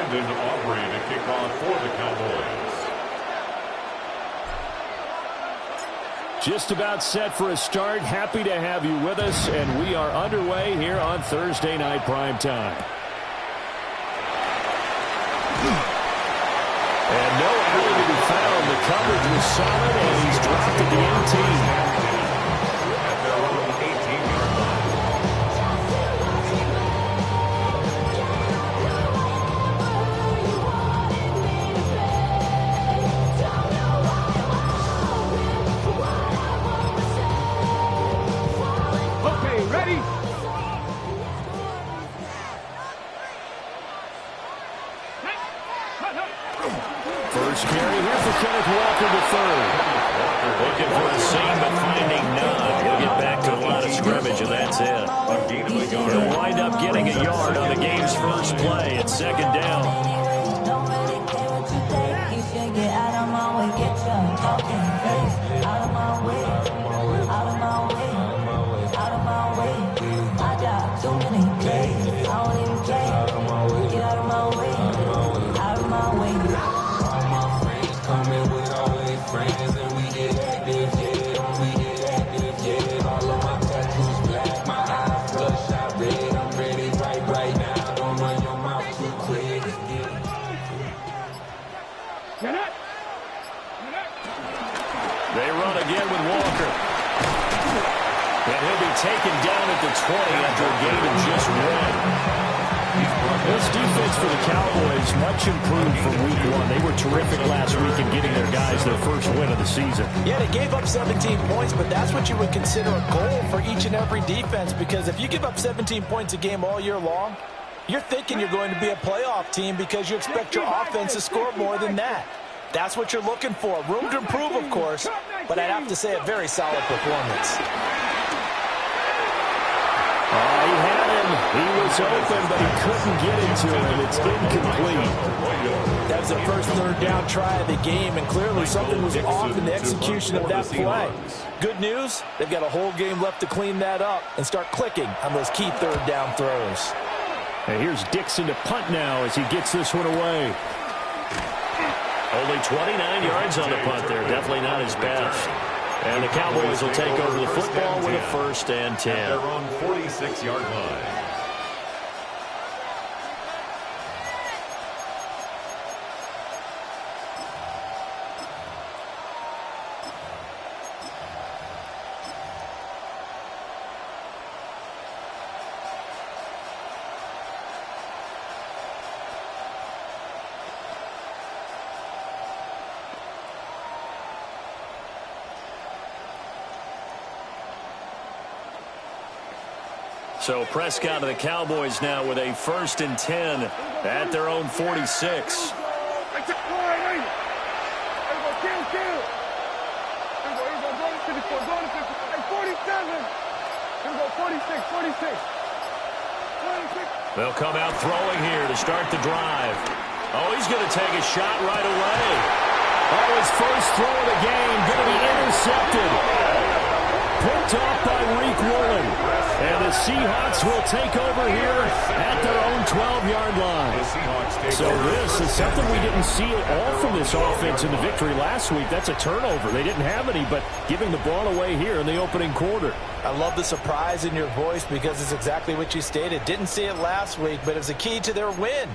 Brandon Aubrey to kick off for the Cowboys. Just about set for a start. Happy to have you with us, and we are underway here on Thursday Night Primetime. And no alley to be found. The coverage was solid, and he's dropped at the 18. At their own 18-yard line. Okay, ready? First carry here for Kenneth Walker to third. Looking for a seam, but finding none. He'll get back to a line of scrimmage, and that's it. He'll wind up getting a yard on the game's first play at second down. They run again with Walker. And he'll be taken down at the 20 after a gain of just one. This defense for the Cowboys, much improved from week one. They were terrific last week in getting their guys their first win of the season. Yeah, they gave up 17 points, but that's what you would consider a goal for each and every defense, because if you give up 17 points a game all year long, you're thinking you're going to be a playoff team because you expect your offense to score more than that. That's what you're looking for. Room to improve, of course, but I'd have to say a very solid performance. He had him. He was open, but he couldn't get into him. It's incomplete. That was the first third down try of the game, and clearly something was off in the execution of that play. Good news, they've got a whole game left to clean that up and start clicking on those key third down throws. And here's Dixon to punt now as he gets this one away. Only 29 yards on the punt there. Definitely not his best. And the Cowboys will take over the football with a 1st and 10. At their own 46-yard line. So Prescott of the Cowboys now with a 1st and 10 at their own 46. They'll come out throwing here to start the drive. Oh, he's going to take a shot right away. Oh, his first throw of the game going to be intercepted. Picked off by Reek Woolen. And the Seahawks will take over here at their own 12-yard line. So this is something we didn't see at all from this offense in the victory last week. That's a turnover. They didn't have any, but giving the ball away here in the opening quarter. I love the surprise in your voice because it's exactly what you stated. Didn't see it last week, but it was a key to their win.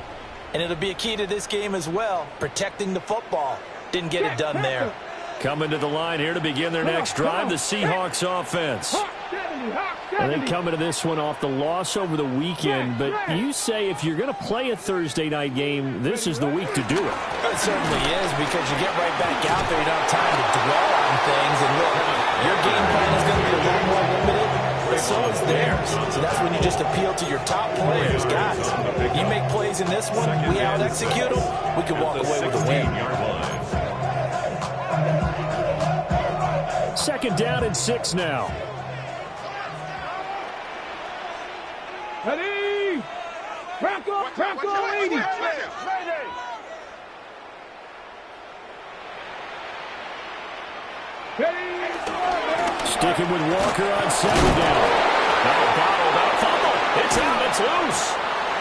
And it'll be a key to this game as well, protecting the football. Didn't get it done there. Coming to the line here to begin their next drive, the Seahawks offense. And they come into this one off the loss over the weekend, but you say if you're going to play a Thursday night game, this is the week to do it. It certainly is, because you get right back out there, you don't have time to dwell on things, and look, your game plan is going to be a little more limited, but so is theirs. So that's when you just appeal to your top players. Guys, you make plays in this one, we out-execute them, we can walk away with a win. 2nd down and 6 now. Ready? Crack on, 80. Ready. Sticking with Walker on 2nd down. Now bottled up fumble. It's out. It's loose.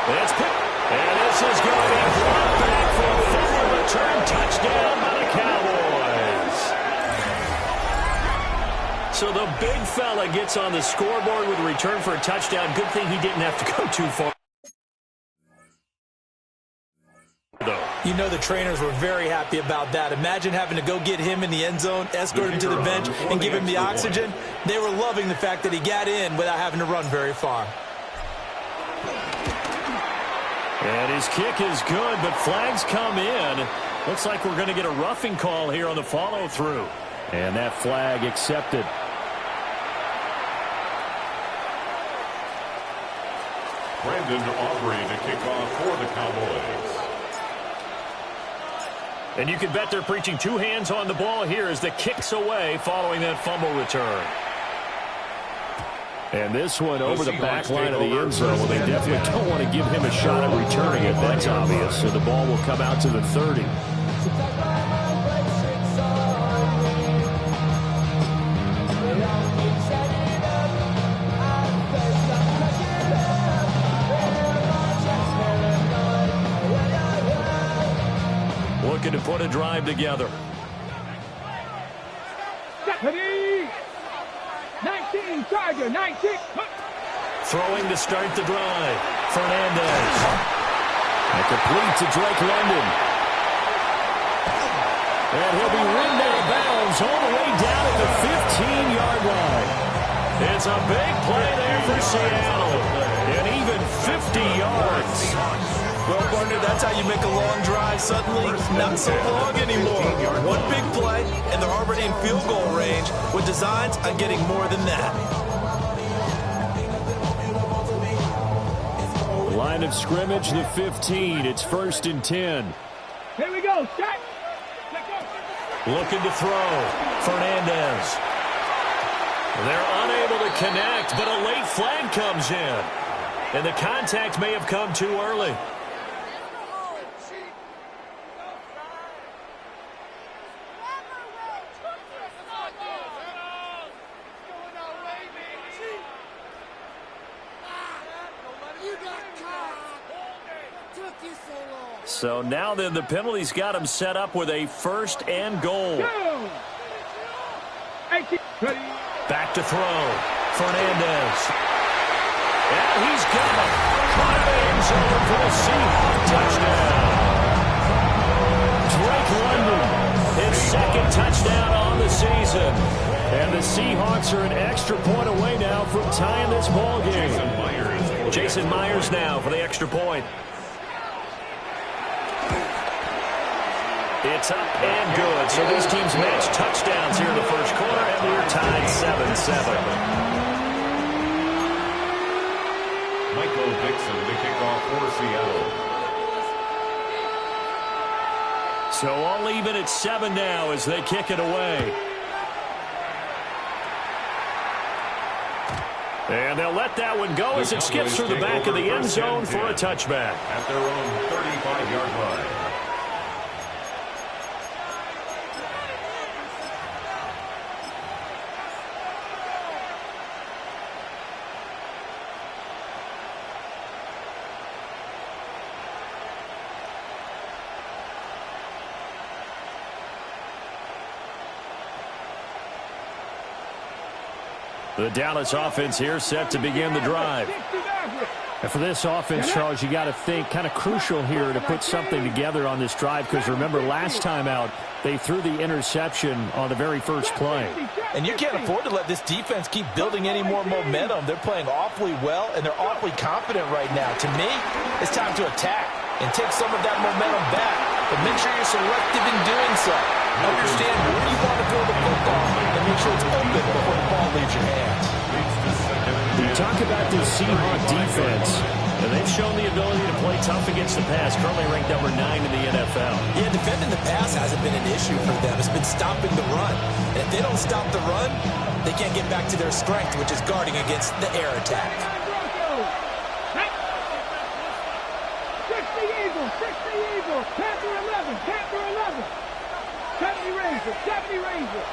And it's picked. And this is going to be brought back for a fumble return touchdown by the Cowboys. So the big fella gets on the scoreboard with a return for a touchdown. Good thing he didn't have to go too far. You know the trainers were very happy about that. Imagine having to go get him in the end zone, escort him to the bench, and give him the oxygen. They were loving the fact that he got in without having to run very far. And his kick is good, but flags come in. Looks like we're going to get a roughing call here on the follow-through. And that flag accepted. Brandon Aubrey to kick off for the Cowboys. And you can bet they're preaching two hands on the ball here as the kick's away following that fumble return. And this one over the back line of the end zone. Well, they definitely don't want to give him a shot at returning it. That's obvious. So the ball will come out to the 30. Looking to put a drive together. Deputy! 19, Charger, 19. Throwing to start the drive. Fernandez. And complete to Drake London. And he'll be ridden out of bounds all the way down at the 15-yard line. It's a big play there for Seattle. And even 50 yards. Well, partner, that's how you make a long drive suddenly not so long anymore. One big play, and they're already in field goal range with designs on getting more than that. Line of scrimmage, the 15. It's 1st and 10. Here we go, set. Looking to throw. Fernandez. They're unable to connect, but a late flag comes in. And the contact may have come too early. So now then the penalty's got him set up with a 1st and goal. Back to throw. Fernandez. And he's got it. Caught in the end zone for the Seahawks touchdown. Drake London, his 2nd touchdown on the season. And the Seahawks are an extra point away now from tying this ball game. Jason Myers now for the extra point. It's up and good. So these teams match touchdowns here in the first quarter, and we're tied 7-7. Michael Dixon to kick off for Seattle. So all even at 7 now as they kick it away. And they'll let that one go as it skips through the back of the end zone for a touchback. At their own 35-yard line. The Dallas offense here set to begin the drive. And for this offense, Charles, you got to think kind of crucial here to put something together on this drive because remember last time out they threw the interception on the very first play. And you can't afford to let this defense keep building any more momentum. They're playing awfully well and they're awfully confident right now. To me, it's time to attack and take some of that momentum back, but make sure you're selective in doing so. Understand where you want to throw the football and make sure it's open before the ball leaves your hands. You talk about this Seahawks defense, and they've shown the ability to play tough against the pass, currently ranked number 9 in the NFL. Yeah, defending the pass hasn't been an issue for them. It's been stopping the run. And if they don't stop the run, they can't get back to their strength, which is guarding against the air attack. 60 Eagles, Panther 11, 70 Rangers.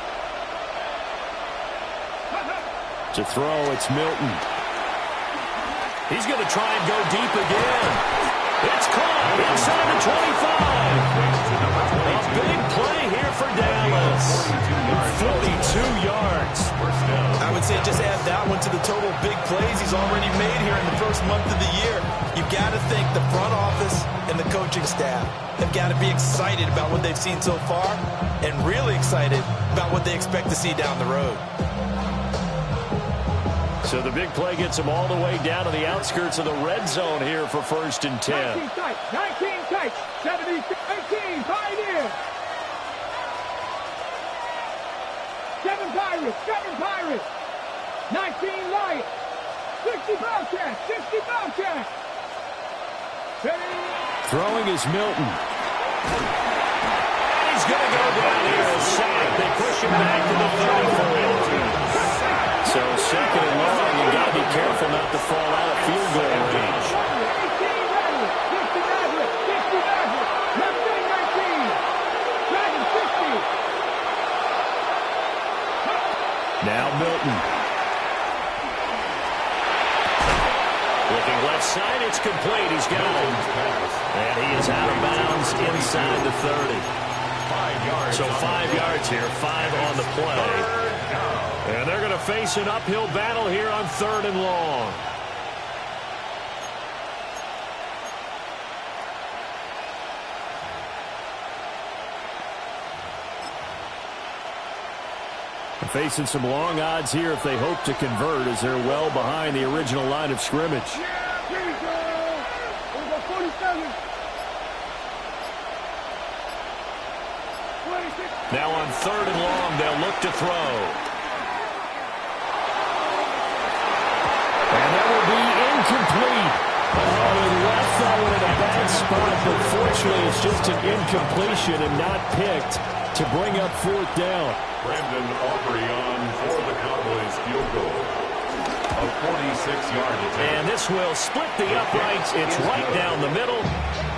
To throw, it's Milton. He's going to try and go deep again. It's caught inside the 25. A big play here for Dallas. 42 yards. I would say just add that one to the total big plays he's already made here in the first month of the year. You've got to think the front office and the coaching staff have got to be excited about what they've seen so far and really excited about what they expect to see down the road. So the big play gets them all the way down to the outskirts of the red zone here for 1st and 10. 19 tight, 70, 18, Pioneer. 7 Pirates, 19 Lions, 60 Bobcats, 60 Bobcats. Throwing is Milton. He's going to go down here and sack. They push him back to the 34. So 2nd and long, you've got to be careful not to fall out of field goal range. 18 Rattler, 60 Maverick, 60 Maverick, 19, Dragon 60. Now Milton. Looking left side, it's complete. He's got it. And he is out of bounds inside the 30. 5 yards. So 5 yards here, 5 on the play. And they're going to face an uphill battle here on 3rd and long. Facing some long odds here if they hope to convert, as they're well behind the original line of scrimmage. Now on 3rd and long, they'll look to throw. And that will be incomplete. Oh, he left that one in a bad spot, but fortunately it's just an incompletion and not picked to bring up 4th down. Brandon Aubrey on for the Cowboys field goal. A 46-yard attempt. And this will split the uprights. It's right down the middle.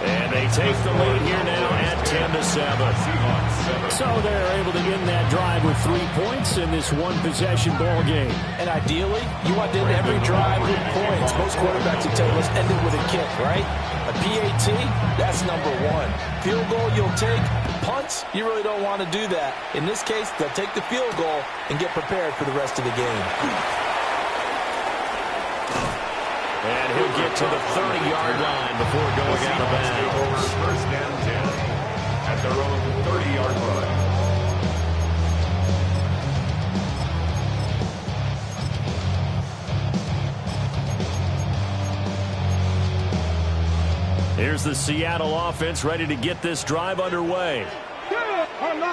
And they take the lead here now at 10-7. Seahawks 7. So they're able to end that drive with 3 points in this one-possession ball game. And ideally, you want to end every drive with points. Most quarterbacks will tell you, let's end it with a kick, right? A PAT, that's number 1. Field goal you'll take. Punts, you really don't want to do that. In this case, they'll take the field goal and get prepared for the rest of the game. And he'll get to the 30-yard line before going out of bounds. Over 1st and 10 at their own 30-yard line. Here's the Seattle offense ready to get this drive underway.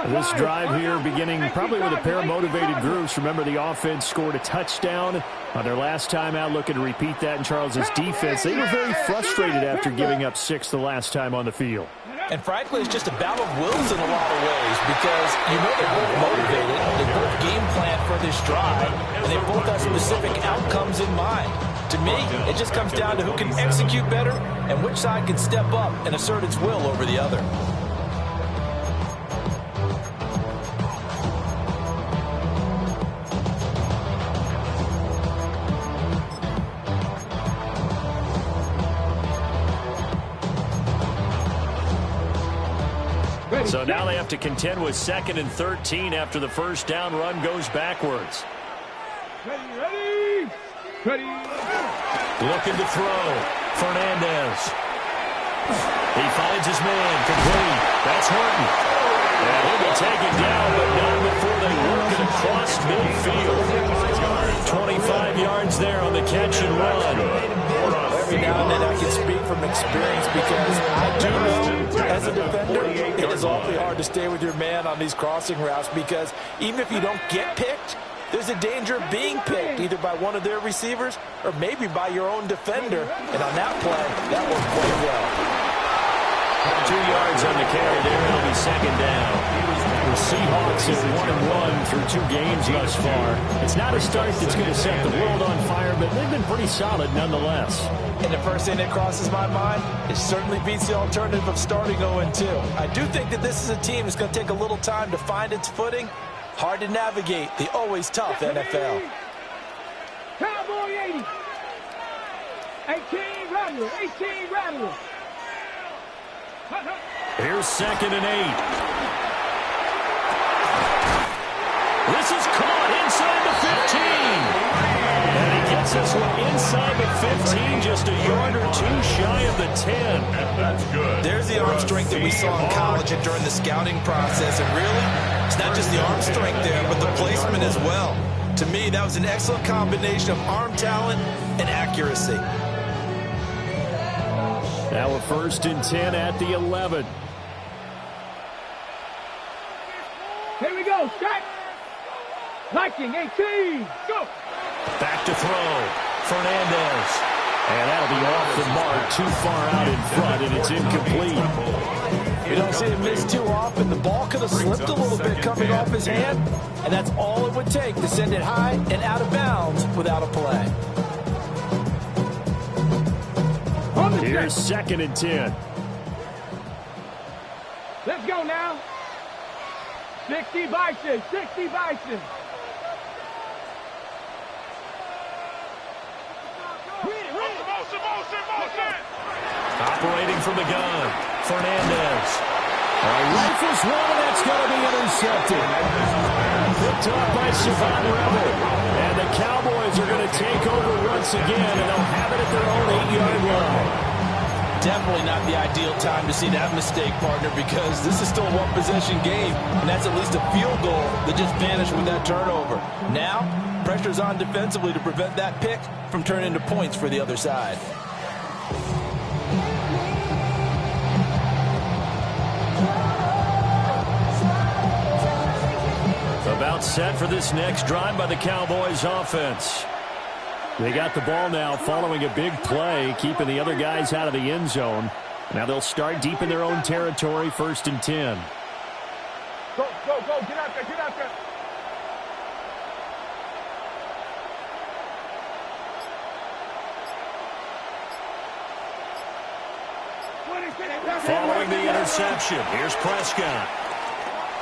This drive here beginning probably with a pair of motivated groups. Remember, the offense scored a touchdown on their last time out. Looking to repeat that in Charles's defense. They were very frustrated after giving up 6 the last time on the field. And frankly, it's just a battle of wills in a lot of ways because you know they're both motivated. They both game plan for this drive, and they both have specific outcomes in mind. To me, it just comes down to who can execute better and which side can step up and assert its will over the other. So now they have to contend with 2nd and 13 after the first down run goes backwards. Ready. Looking to throw. Fernandez. He finds his man. Complete. That's Horton. And he'll be taken down, but not before they work it across midfield. 25 yards there on the catch and run. Every now and then I can speak from experience because I do know as a defender it is awfully hard to stay with your man on these crossing routes because even if you don't get picked, there's a danger of being picked either by one of their receivers or maybe by your own defender. And on that play, that worked quite well. 2 yards on the carry there. It'll be 2nd down. The Seahawks have 1-1 through 2 games thus far. It's not a start that's going to set the world on fire, but they've been pretty solid nonetheless. And the first thing that crosses my mind, it certainly beats the alternative of starting 0-2. I do think that this is a team that's going to take a little time to find its footing. Hard to navigate the always tough NFL. Cowboy 80. 18 Rattler. Here's 2nd and 8. This is caught inside the 15. And he gets this one inside the 15, just a yard or two shy of the 10. And that's good. There's the arm strength that we saw in college and during the scouting process. And really, it's not just the arm strength there, but the placement as well. To me, that was an excellent combination of arm talent and accuracy. Now a 1st and 10 at the 11. Here we go, Scott. Liking 18. Go. Back to throw. Fernandez. And that'll be off the mark, too far out in front, and it's incomplete. You don't see him miss too often. The ball could have slipped a little bit coming off his hand, and that's all it would take to send it high and out of bounds without a play. Here's 2nd and 10. Let's go now. 60 Bison. 60 Bison. Operating from the gun. Fernandez. Rifles one, that's going to be intercepted. Picked up by Savant Rebel. And the Cowboys are going to take over once again, and they'll have it at their own 8-yard line. Definitely not the ideal time to see that mistake, partner, because this is still a one-possession game, and that's at least a field goal that just vanished with that turnover. Now, pressure's on defensively to prevent that pick from turning into points for the other side. About set for this next drive by the Cowboys offense. They got the ball now following a big play, keeping the other guys out of the end zone. Now they'll start deep in their own territory, 1st and 10. Go, go, go. Get out there, get out there. Following the interception, here's Prescott.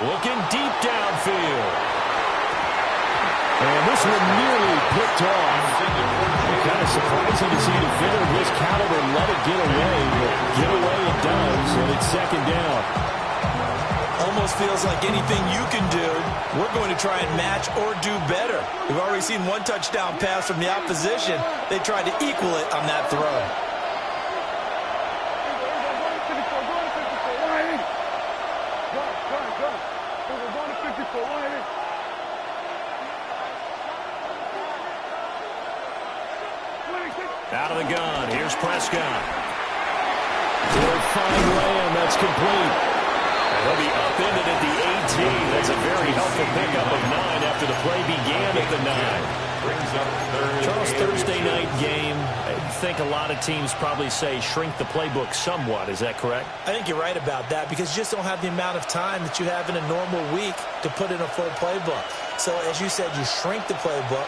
Looking deep downfield. And this one nearly picked off. Kind of surprising to see a defender of this caliber let it get away, but get away it does, and it's 2nd down. Almost feels like anything you can do, we're going to try and match or do better. We've already seen one touchdown pass from the opposition. They tried to equal it on that throw. Out of the gun, here's Prescott. He'll find Lamb, that's complete. And he'll be upended at the 18. That's a very helpful pickup of 9 after the play began at the 9. Charles, Thursday night game, I think a lot of teams probably say shrink the playbook somewhat. Is that correct? I think you're right about that because you just don't have the amount of time that you have in a normal week to put in a full playbook. So as you said, you shrink the playbook.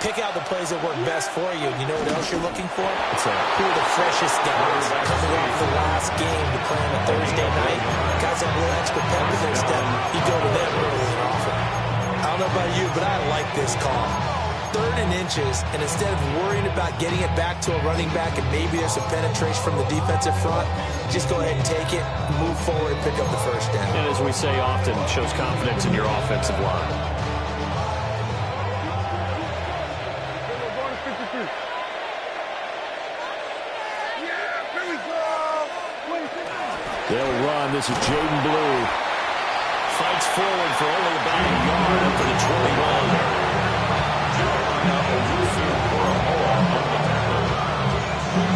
Pick out the plays that work best for you. You know what else you're looking for? Who are the freshest guys coming off the last game to play on a Thursday night? Guys have a little extra pep in their step. You go to them early and often. I don't know about you, but I like this call. 3rd and inches, and instead of worrying about getting it back to a running back and maybe there's some penetration from the defensive front, just go ahead and take it, move forward, and pick up the 1st down. And as we say often, shows confidence in your offensive line. They'll run. This is Jaden Blue. Fights forward for only about a yard up to the 21.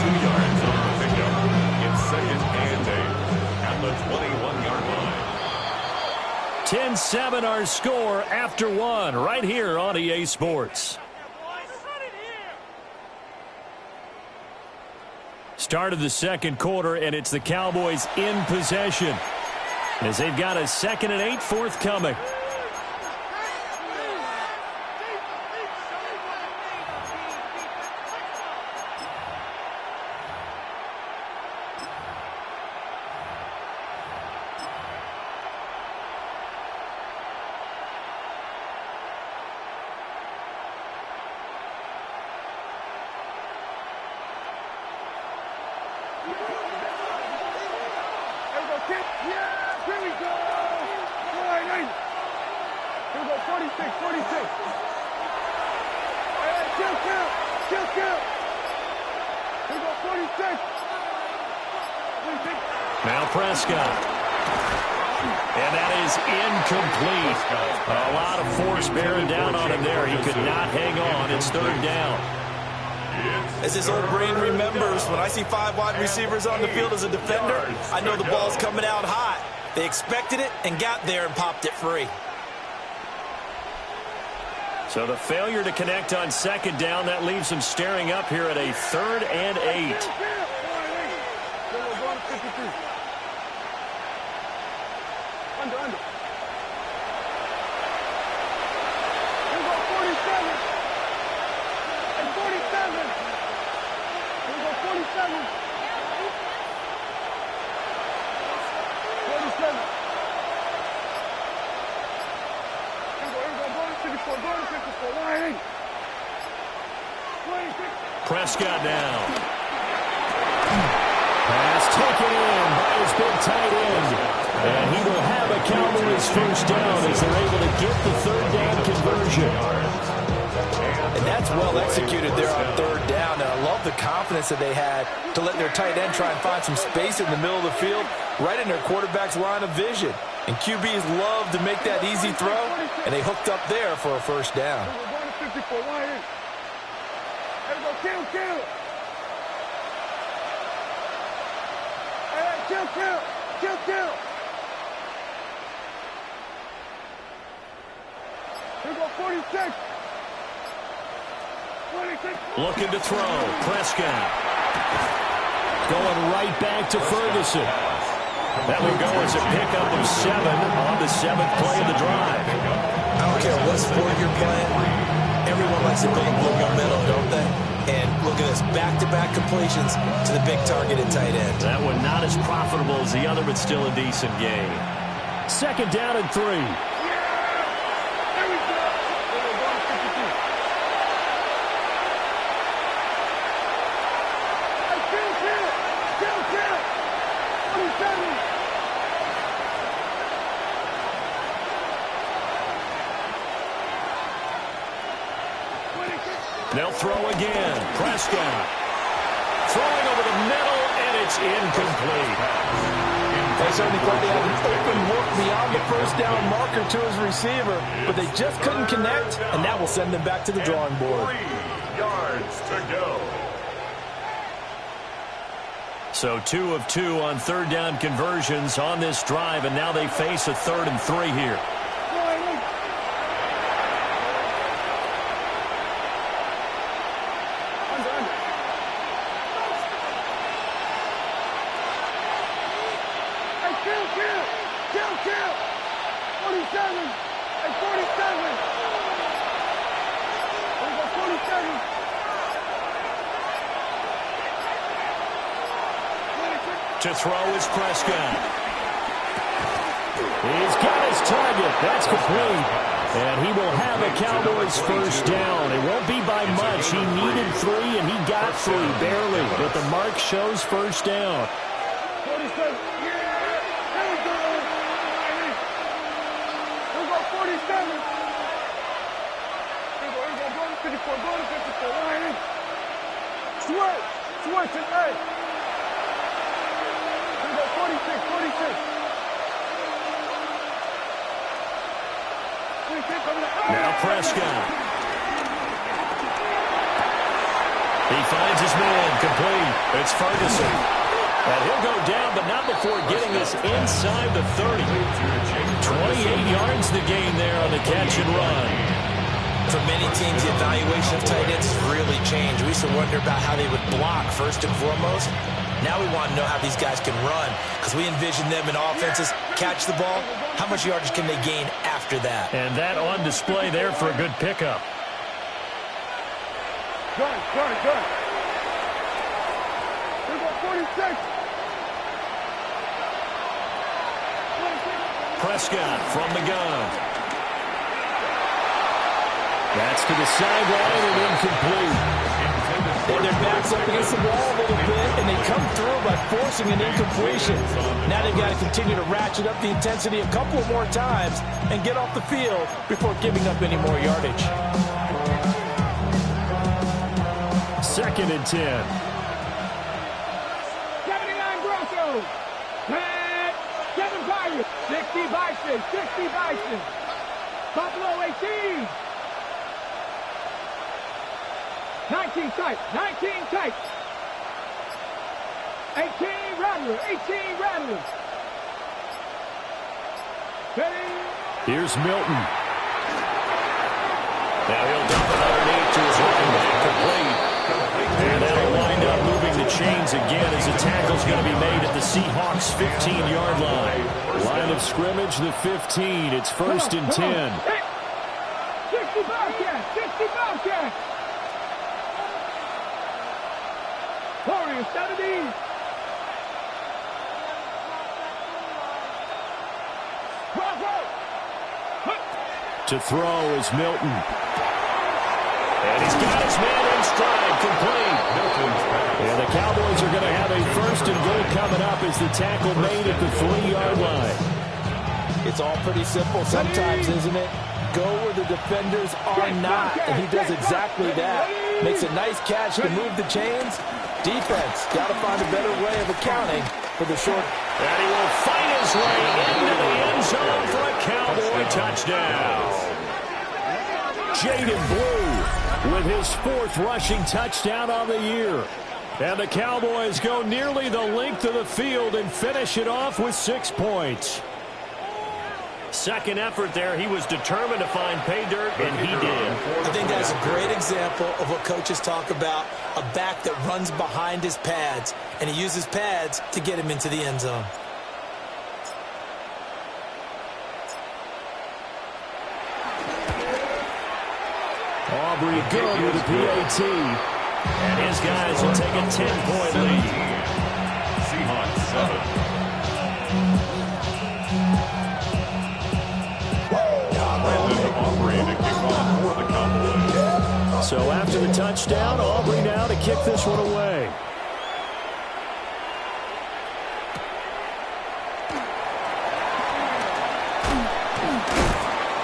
2 yards on the pickup. It's 2nd and 8 at the 21-yard line. 10-7 our score after 1 right here on EA Sports. Start of the 2nd quarter, and it's the Cowboys in possession as they've got a 2nd and 8 forthcoming. Yeah, here we go. Here we go, 46, 46. Hey, kill. Here we go, 46. 46. Now Prescott. And that is incomplete. A lot of force bearing down on him there. He could not hang on. It's third down. As his old brain remembers, when I see 5 wide receivers on the field as a defender, I know the ball's coming out hot. They expected it and got there and popped it free. So the failure to connect on second down, that leaves him staring up here at a 3rd and 8. Under. Here we go, 47. And 47. Here we go, 47. 47. Here we go, go to 54, go to 54. Line 8. 26. Prescott down. Pass taken in by his big tight end. And he will have a Cowboys first down as they're able to get the 3rd down conversion. And that's well executed there on 3rd down. And I love the confidence that they had to let their tight end try and find some space in the middle of the field, right in their quarterback's line of vision. And QBs love to make that easy throw, and they hooked up there for a first down. Here we go, kill. Hey, kill. Here we go, 46. 26. Looking to throw. Prescott. Going right back to Ferguson. That will go as a pickup of 7 on the 7th play of the drive. I don't care what sport you're playing. Everyone likes to build a little momentum, don't they? And look at this, back-to-back completions to the big targeted tight end. That one not as profitable as the other, but still a decent game. 2nd down and 3. They'll throw again. Prescott. Throwing over the middle, and it's incomplete. They certainly thought they had an open look beyond the first down marker to his receiver, but they just couldn't connect, and that will send them back to the drawing board. 3 yards to go. So 2 of 2 on 3rd down conversions on this drive, and now they face a 3rd and 3 here. Kill. 47 and 47. Here we go, 47. To throw is Prescott. He's got his target. That's complete. And he will have a Cowboys first down. It won't be by much. He needed 3, and he got 3, barely. But the mark shows first down. 47. Here we go. Here we go, 47. Here we go, go to 54, go to 54. Line 8. Switch and 8. Here we go, 46. Now Prescott. He finds his man, complete. It's Ferguson. And he'll go down, but not before getting this inside the 30. 28 yards the gain there on the catch and run. For many teams, the evaluation of tight ends has really changed. We used to wonder about how they would block first and foremost. Now we want to know how these guys can run, because we envision them in offenses catch the ball. How much yardage can they gain after that? And that on display there for a good pickup. Good. Here we go, 46. Prescott from the gun. That's to the sideline and incomplete. And their backs up against the wall a little bit, and they come through by forcing an incompletion. Now they've got to continue to ratchet up the intensity a couple more times and get off the field before giving up any more yardage. 2nd and 10. 79 Broncos. 7 Pirates. 60 Bison. 60 Bison. Buffalo 18. 19 tight. 19 tight. 18 Rattlers. 18 Rattlers. Here's Milton. Now he'll dump it underneath to his running back, complete. And that'll wind up moving the chains again as the tackle's going to be made at the Seahawks' 15-yard line. Line of scrimmage, the 15. It's 1st and 10. 60 Bobcats. 60 Bobcats. Warriors 70. To throw is Milton. And he's got his man in stride, complete. And the Cowboys are going to have a 1st and goal coming up as the tackle made at the 3-yard line. It's all pretty simple sometimes, isn't it? Go where the defenders are not, and he does exactly that. Makes a nice catch to move the chains. Defense got to find a better way of accounting for the short. And he will fight his way into the end zone for a Cowboy touchdown. Jaden Blue with his 4th rushing touchdown on the year. And the Cowboys go nearly the length of the field and finish it off with 6 points. Second effort there. He was determined to find pay dirt, and he did. I think that's a great example of what coaches talk about, a back that runs behind his pads, and he uses pads to get him into the end zone. Aubrey good with a PAT. And his guys will take a 10-point lead. Seahawks 7. Aubrey to kick off for the Cowboys. So after the touchdown, Aubrey now to kick this one away.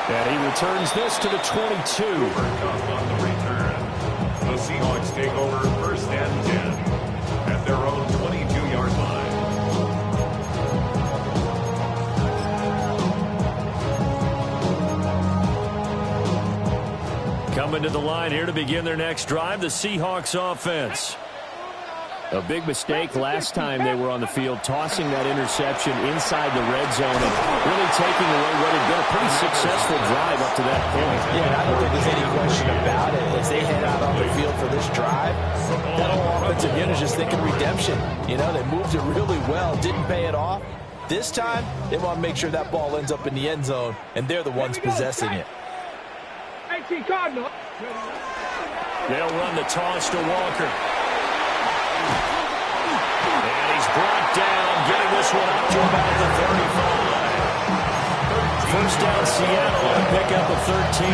And he returns this to the 22. On the return, the Seahawks take over 1st and 10 at their own 22-yard line. Coming to the line here to begin their next drive, the Seahawks offense. A big mistake last time they were on the field, tossing that interception inside the red zone and really taking away what had been a pretty successful drive up to that point. Yeah, I don't think there's any question about it. As they head out on the field for this drive, that whole offensive unit is just thinking redemption. You know, they moved it really well, didn't pay it off. This time, they want to make sure that ball ends up in the end zone, and they're the ones possessing it. 18 Cardinal. They'll run the toss to Walker. And he's brought down, getting this one up to about the 35. 1st down, Seattle, and pick up a 13.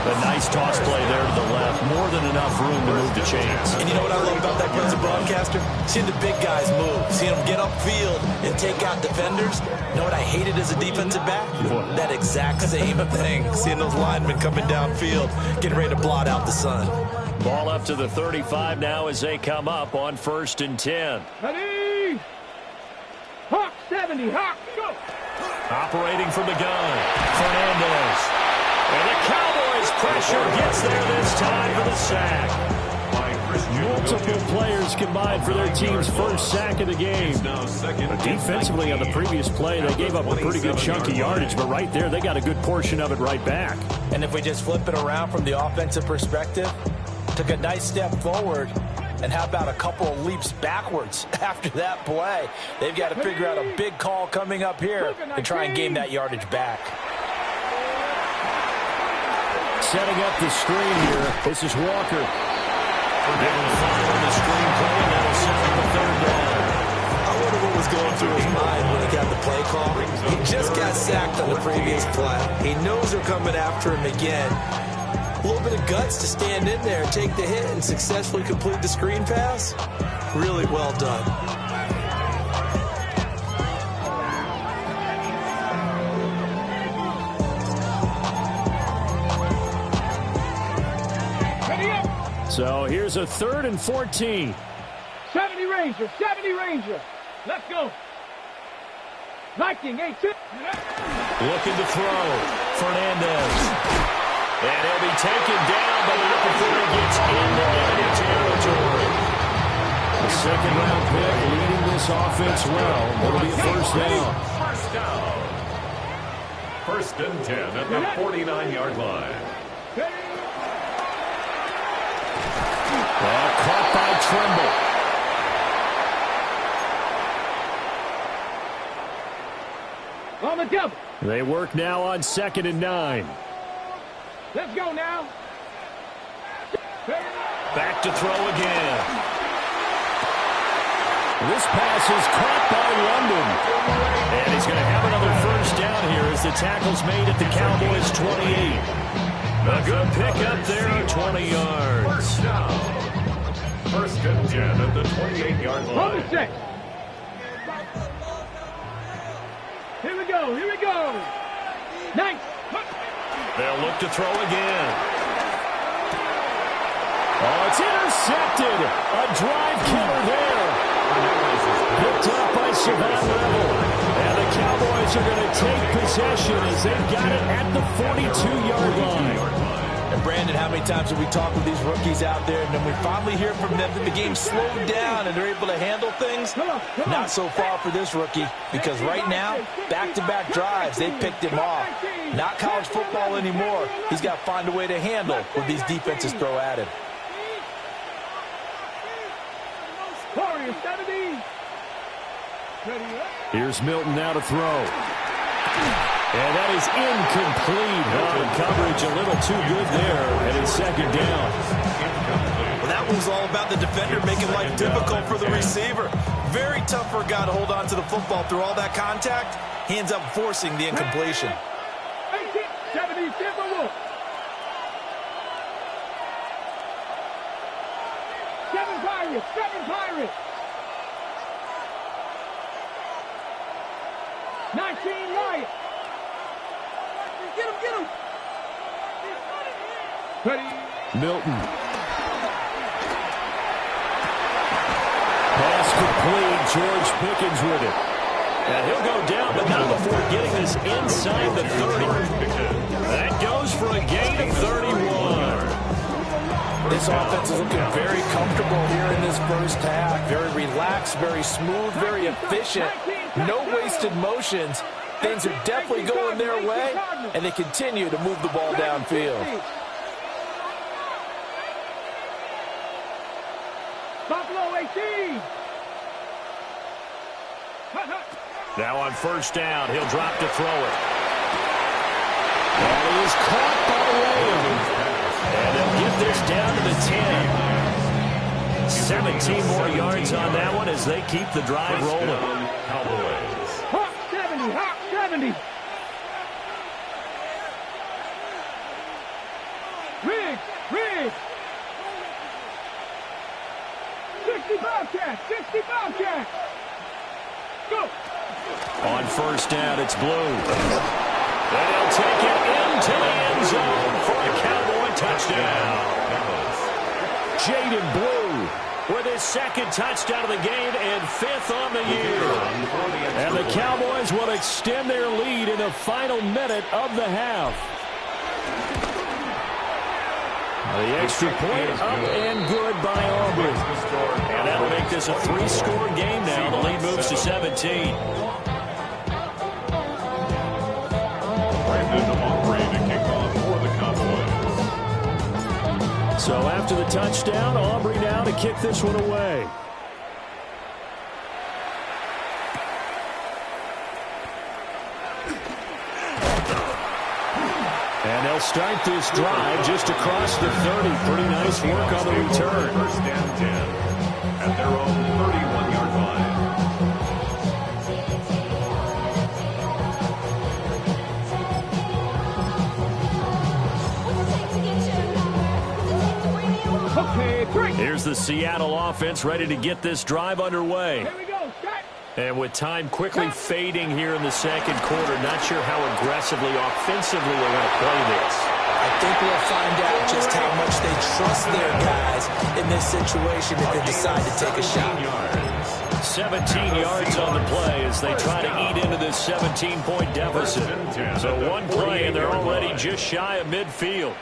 A nice toss play there to the left. More than enough room to move the chains. And you know what I love about that play as a broadcaster? Seeing the big guys move. Seeing them get upfield and take out defenders. You know what I hated as a defensive back? That exact same thing. Seeing those linemen coming downfield, getting ready to blot out the sun. Ball up to the 35 now as they come up on 1st and 10. Ready? Hawk 70. Hawk, go. Operating from the gun, Fernandez. And the Cowboys pressure gets there this time for the sack. Multiple players combined for their team's 1st sack of the game. Defensively on the previous play, they gave up a pretty good chunk of yardage, but right there, they got a good portion of it right back. And if we just flip it around from the offensive perspective, took a nice step forward, and how about a couple of leaps backwards after that play? They've got to figure out a big call coming up here and try and gain that yardage back. Setting up the screen here. This is Walker. The screen play, and that'll set up the 3rd down. I wonder what was going through his mind when he got the play call. He just got sacked on the previous play. He knows they're coming after him again. A little bit of guts to stand in there, take the hit, and successfully complete the screen pass. Really well done. So here's a 3rd and 14. 70 Ranger, 70 Ranger. Let's go. Viking, 8-2. Looking to throw. Fernandez. And he'll be taken down, but not before he gets into enemy territory. The second-round pick leading this offense well. It'll be a first down. First down. 1st and 10 at the 49-yard line. Caught by Tremble. On the double. They work now on 2nd and 9. Let's go now. Back to throw again. This pass is caught by London. And he's going to have another first down here as the tackle's made at the Cowboys' 28. A good pickup there at 20 yards. First down. 1st and 10 at the 28-yard line. Here we go, here we go. Nice. They'll look to throw again. Oh, it's intercepted. A drive killer there. Picked up by Savant Rebel. And the Cowboys are going to take possession as they've got it at the 42-yard line. And Brandon, how many times have we talked with these rookies out there, and then we finally hear from them that the game slowed down and they're able to handle things? Not so far for this rookie, because right now, back-to-back drives, they picked him off. Not college football anymore. He's got to find a way to handle what these defenses throw at him. Here's Milton now to throw. And that is incomplete. Oh, the coverage a little too good there, and it's 2nd down. Well, that was all about the defender making life difficult for the receiver. Very tough for a guy to hold on to the football through all that contact. He ends up forcing the incompletion. 70 Timberwolves. 7 Pirates, 7 Pirates. 19 Lions. Get him, get him. Milton. Pass complete. George Pickens with it. And he'll go down, but not before getting this inside the 30. That goes for a gain of 31. This offense is looking very comfortable here in this first half. Very relaxed, very smooth, very efficient. No wasted motions. Things are definitely going their way, and they continue to move the ball downfield. Buffalo 18. Now on first down, he'll drop to throw it. That is caught by Williams. And they'll get this down to the 10. 17 more yards on that one as they keep the drive rolling. Cowboys. Hawk 70, Hawk 70. Riggs, Riggs. 60 Bobcats, 60 Bobcats. Go. On first down, it's Blue. And he'll take it into the end zone for a Cowboy touchdown. Jaden Blue with his 2nd touchdown of the game and 5th on the year. And the Cowboys will extend their lead in the final minute of the half. The extra point up and good by Aubrey. And that'll make this a 3-score game now. The lead moves to 17. Brandon Aubrey to kick off for the Cowboys. So after the touchdown, Aubrey now to kick this one away. And they'll start this drive just across the 30. Pretty nice work on the return. First and 10 at their own 31-yard line. Okay, 3. Here's the Seattle offense ready to get this drive underway. Here we go, set. And with time quickly fading here in the second quarter, not sure how aggressively, offensively they're going to play this. I think we'll find out just how much they trust their guys in this situation if they decide to take a shot. 17 yards on the play as they try to eat into this 17-point deficit. So one play, and they're already just shy of midfield.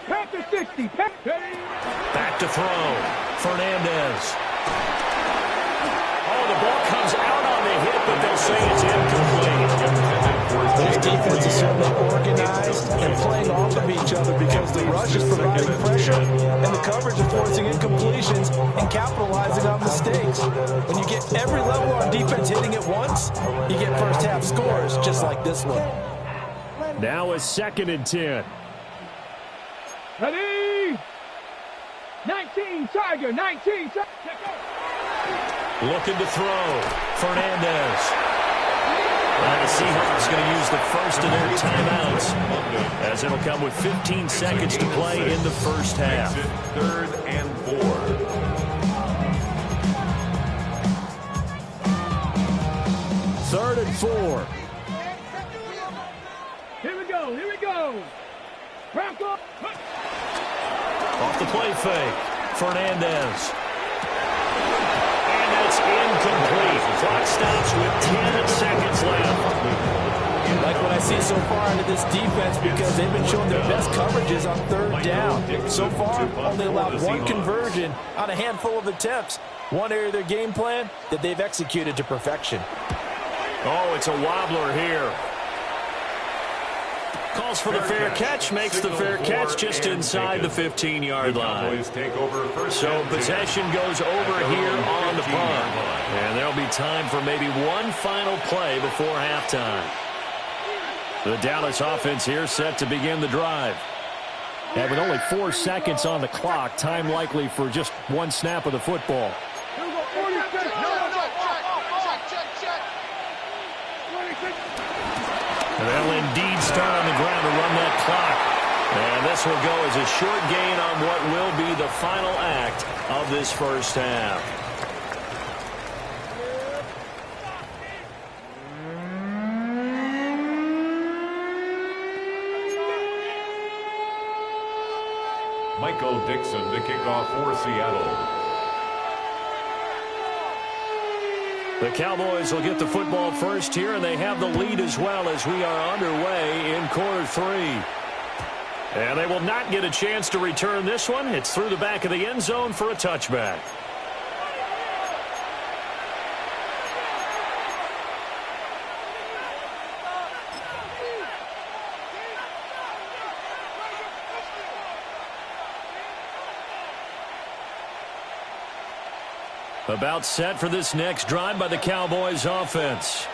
Pack to 60. Back to throw. Fernandez. Oh, the ball comes out on the hit, but they'll say it's incomplete. This defense is certainly organized and playing off of each other because the rush is providing pressure and the coverage is forcing incompletions and capitalizing on mistakes. When you get every level on defense hitting at once, you get first half scores just like this one. Now a 2nd and 10. Ready? 19, Tiger, 19. Looking to throw. Fernandez. And the Seahawks going to use the first of their timeouts as it'll come with 15 seconds to play in the first half. 3rd and 4. Third and 4. Here we go. Wrap up. Off the play fake. Fernandez. And it's incomplete. Clock stops with 10 seconds left. Like what I see so far into this defense because they've been showing their best coverages on 3rd down. So far, only allowed one conversion on a handful of attempts. One area of their game plan that they've executed to perfection. Oh, it's a wobbler here. Calls for the fair catch, makes the fair catch just inside the 15-yard line. So possession goes over here on the punt. And there'll be time for maybe one final play before halftime. The Dallas offense here set to begin the drive. And with only 4 seconds on the clock, time likely for just one snap of the football. And they'll indeed start on the ground to run that clock. And this will go as a short gain on what will be the final act of this first half. Michael Dixon to kick off for Seattle. The Cowboys will get the football first here, and they have the lead as well as we are underway in quarter 3. And they will not get a chance to return this one. It's through the back of the end zone for a touchback. About set for this next drive by the Cowboys offense.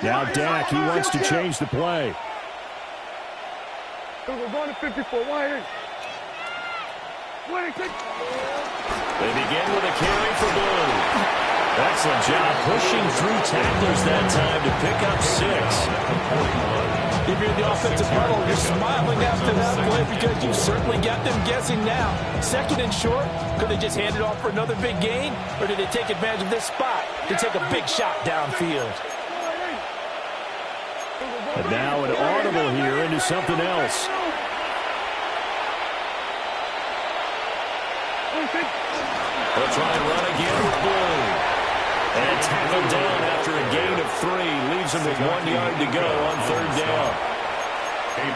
Now Dak, he wants to change the play. We're going to 54. They begin with a carry for Blue. Excellent job pushing through tacklers that time to pick up 6. If you're in the offensive huddle, you're smiling after that play because you certainly got them guessing now. 2nd and short, could they just hand it off for another big gain? Or did they take advantage of this spot to take a big shot downfield? And now an audible here into something else. They'll try and run again with Blue. And tackled down after a gain of 3. Leaves him with 1 yard to go on 3rd down.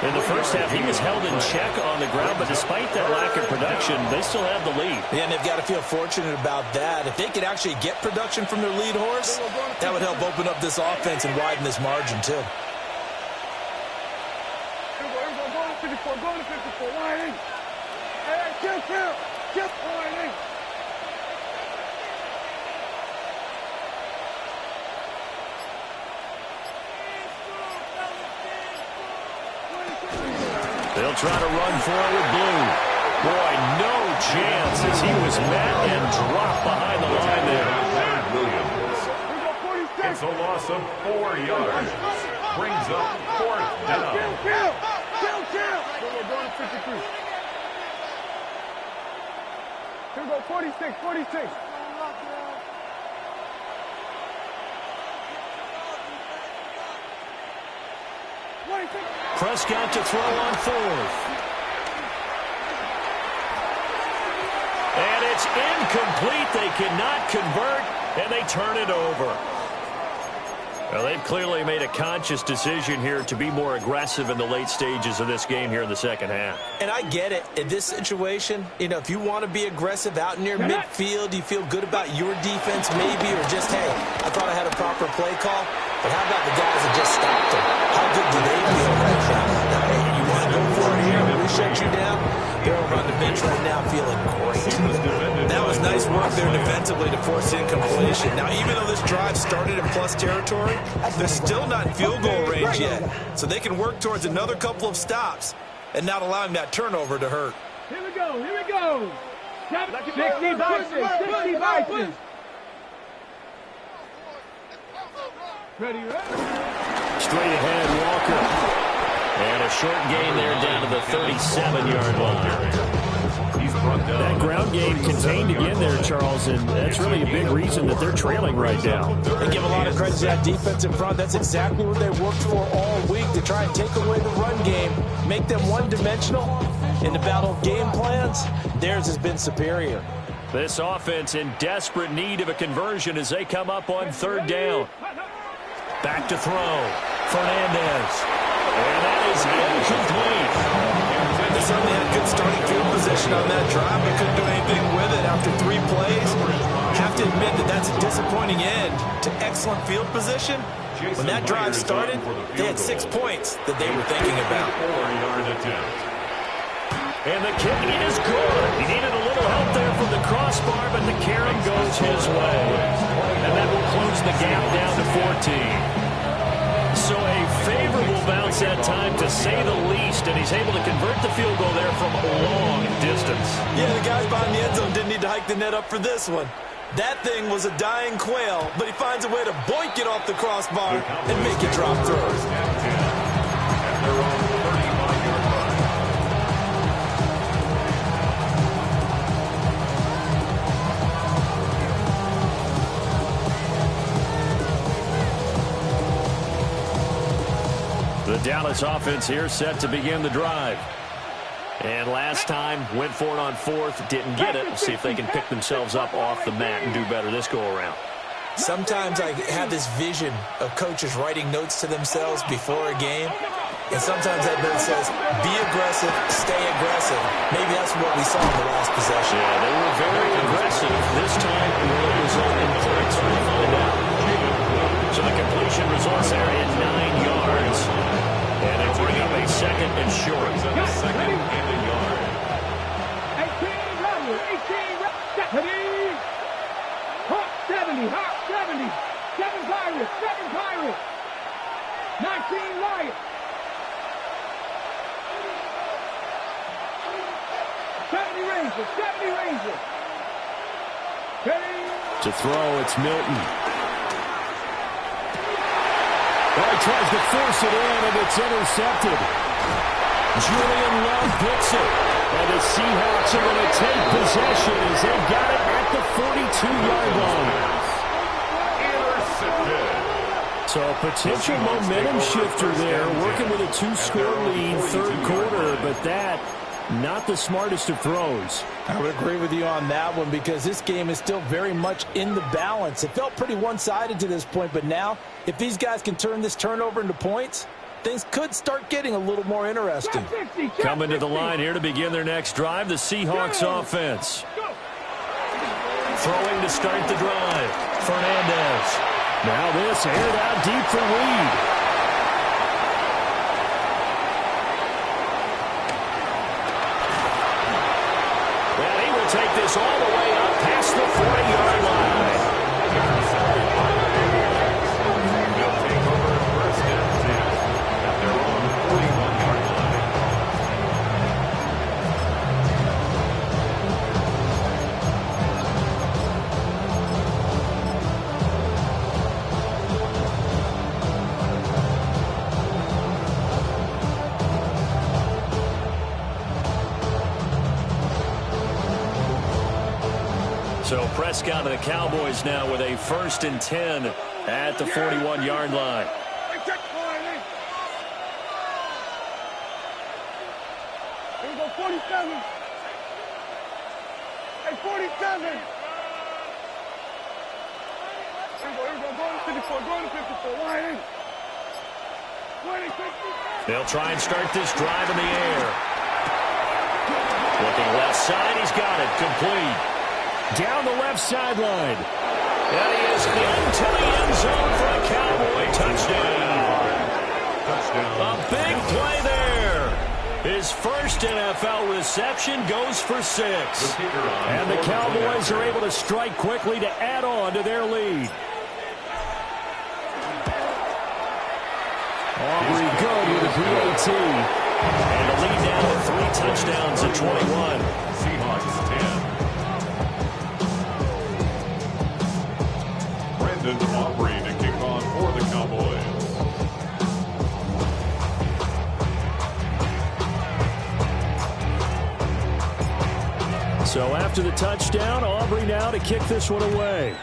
In the first half, he was held in check on the ground, but despite that lack of production, they still have the lead. Yeah, and they've got to feel fortunate about that. If they could actually get production from their lead horse, that would help open up this offense and widen this margin, too. Going to 54. Line in. Hey, kill. Line in. They'll try to run for it with Blue. Boy, no chance as he was met and dropped behind the line there. It's a loss of 4 yards. Brings up 4th down. Kill. We're going to 53. Here we go, 46. Prescott to throw on fourth. And it's incomplete. They cannot convert, and they turn it over. Well, they've clearly made a conscious decision here to be more aggressive in the late stages of this game here in the second half. And I get it. In this situation, you know, if you want to be aggressive out near midfield, you feel good about your defense maybe, or just, hey, I thought I had a proper play call. But how about the guys that just stopped them? How good do they feel right now? Now, hey, you want to go for it here, we shut you down. They're over on the bench right now feeling great. That was nice work there defensively to force incompletion. Now, even though this drive started in plus territory, they're still not in field goal range yet. So they can work towards another couple of stops and not allowing that turnover to hurt. Here we go, here we go. 60 Bison, 60 Bison. Ready, ready. Straight ahead, Walker. And a short gain there down to the 37-yard line. That ground game contained again there, Charles, and that's really a big reason that they're trailing right now. They give a lot of credit to that defense in front. That's exactly what they worked for all week, to try and take away the run game, make them one-dimensional. In the battle of game plans, theirs has been superior. This offense in desperate need of a conversion as they come up on third down. Back to throw. Fernandez. And that is incomplete. They certainly had good starting field position on that drive, but couldn't do anything with it after 3 plays. Have to admit that that's a disappointing end to excellent field position. When that drive started, they had 6 points that they were thinking about. And the kick is good. He needed a little help there from the crossbar, but the carom goes his way. And that will close the gap down to 14. So a favorable bounce that time, to say the least, and he's able to convert the field goal there from a long distance. Yeah, the guys behind the end zone didn't need to hike the net up for this one. That thing was a dying quail, but he finds a way to boink it off the crossbar and make it drop through. The Dallas offense here set to begin the drive. And last time, went for it on fourth, didn't get it. See if they can pick themselves up off the mat and do better this go-around. Sometimes I have this vision of coaches writing notes to themselves before a game. And sometimes that note says, be aggressive, stay aggressive. Maybe that's what we saw in the last possession. Yeah, they were very aggressive. This time, will it result in points? We'll find out. So the completion results there at 9 yards. And they bring up a second and short. Second and a yard. 18 rubber, 18 rubber. 70, hot 70. 7 Pirates, 7 Pirates. 19 Lions. 70 Rangers, 70 Rangers. To throw, it's Milton. Well, he tries to force it in, and it's intercepted. Julian Love gets it. And the Seahawks are going to take possession as they got it at the 42-yard line. So a potential momentum shifter there, working with a 2-score lead, third quarter, but that, not the smartest of throws. I would agree with you on that one, because this game is still very much in the balance. It felt pretty one-sided to this point, but now, if these guys can turn this turnover into points, things could start getting a little more interesting. Coming to the line here to begin their next drive, the Seahawks offense. Throwing to start the drive, Fernandez. Now this aired out deep for Reed. Take this all the way up past the 40-yard line. They'll take over first and 10 at their own 41-yard line. So Prescott and the Cowboys now with a 1st and 10 at the 41-yard line. 47. Hey, 47. Here you go. Go to 54. Go to 54. Wide in. 20, 50. They'll try and start this drive in the air. Looking left side. He's got it. Complete. Down the left sideline. And he is into the end zone for a Cowboy touchdown. A big play there. His first NFL reception goes for 6. And the Cowboys are able to strike quickly to add on to their lead. Aubrey good with a PAT. And the lead now at 3 touchdowns at 21. Seahawks 10. Brandon Aubrey to kick off for the Cowboys. So after the touchdown, Aubrey now to kick this one away.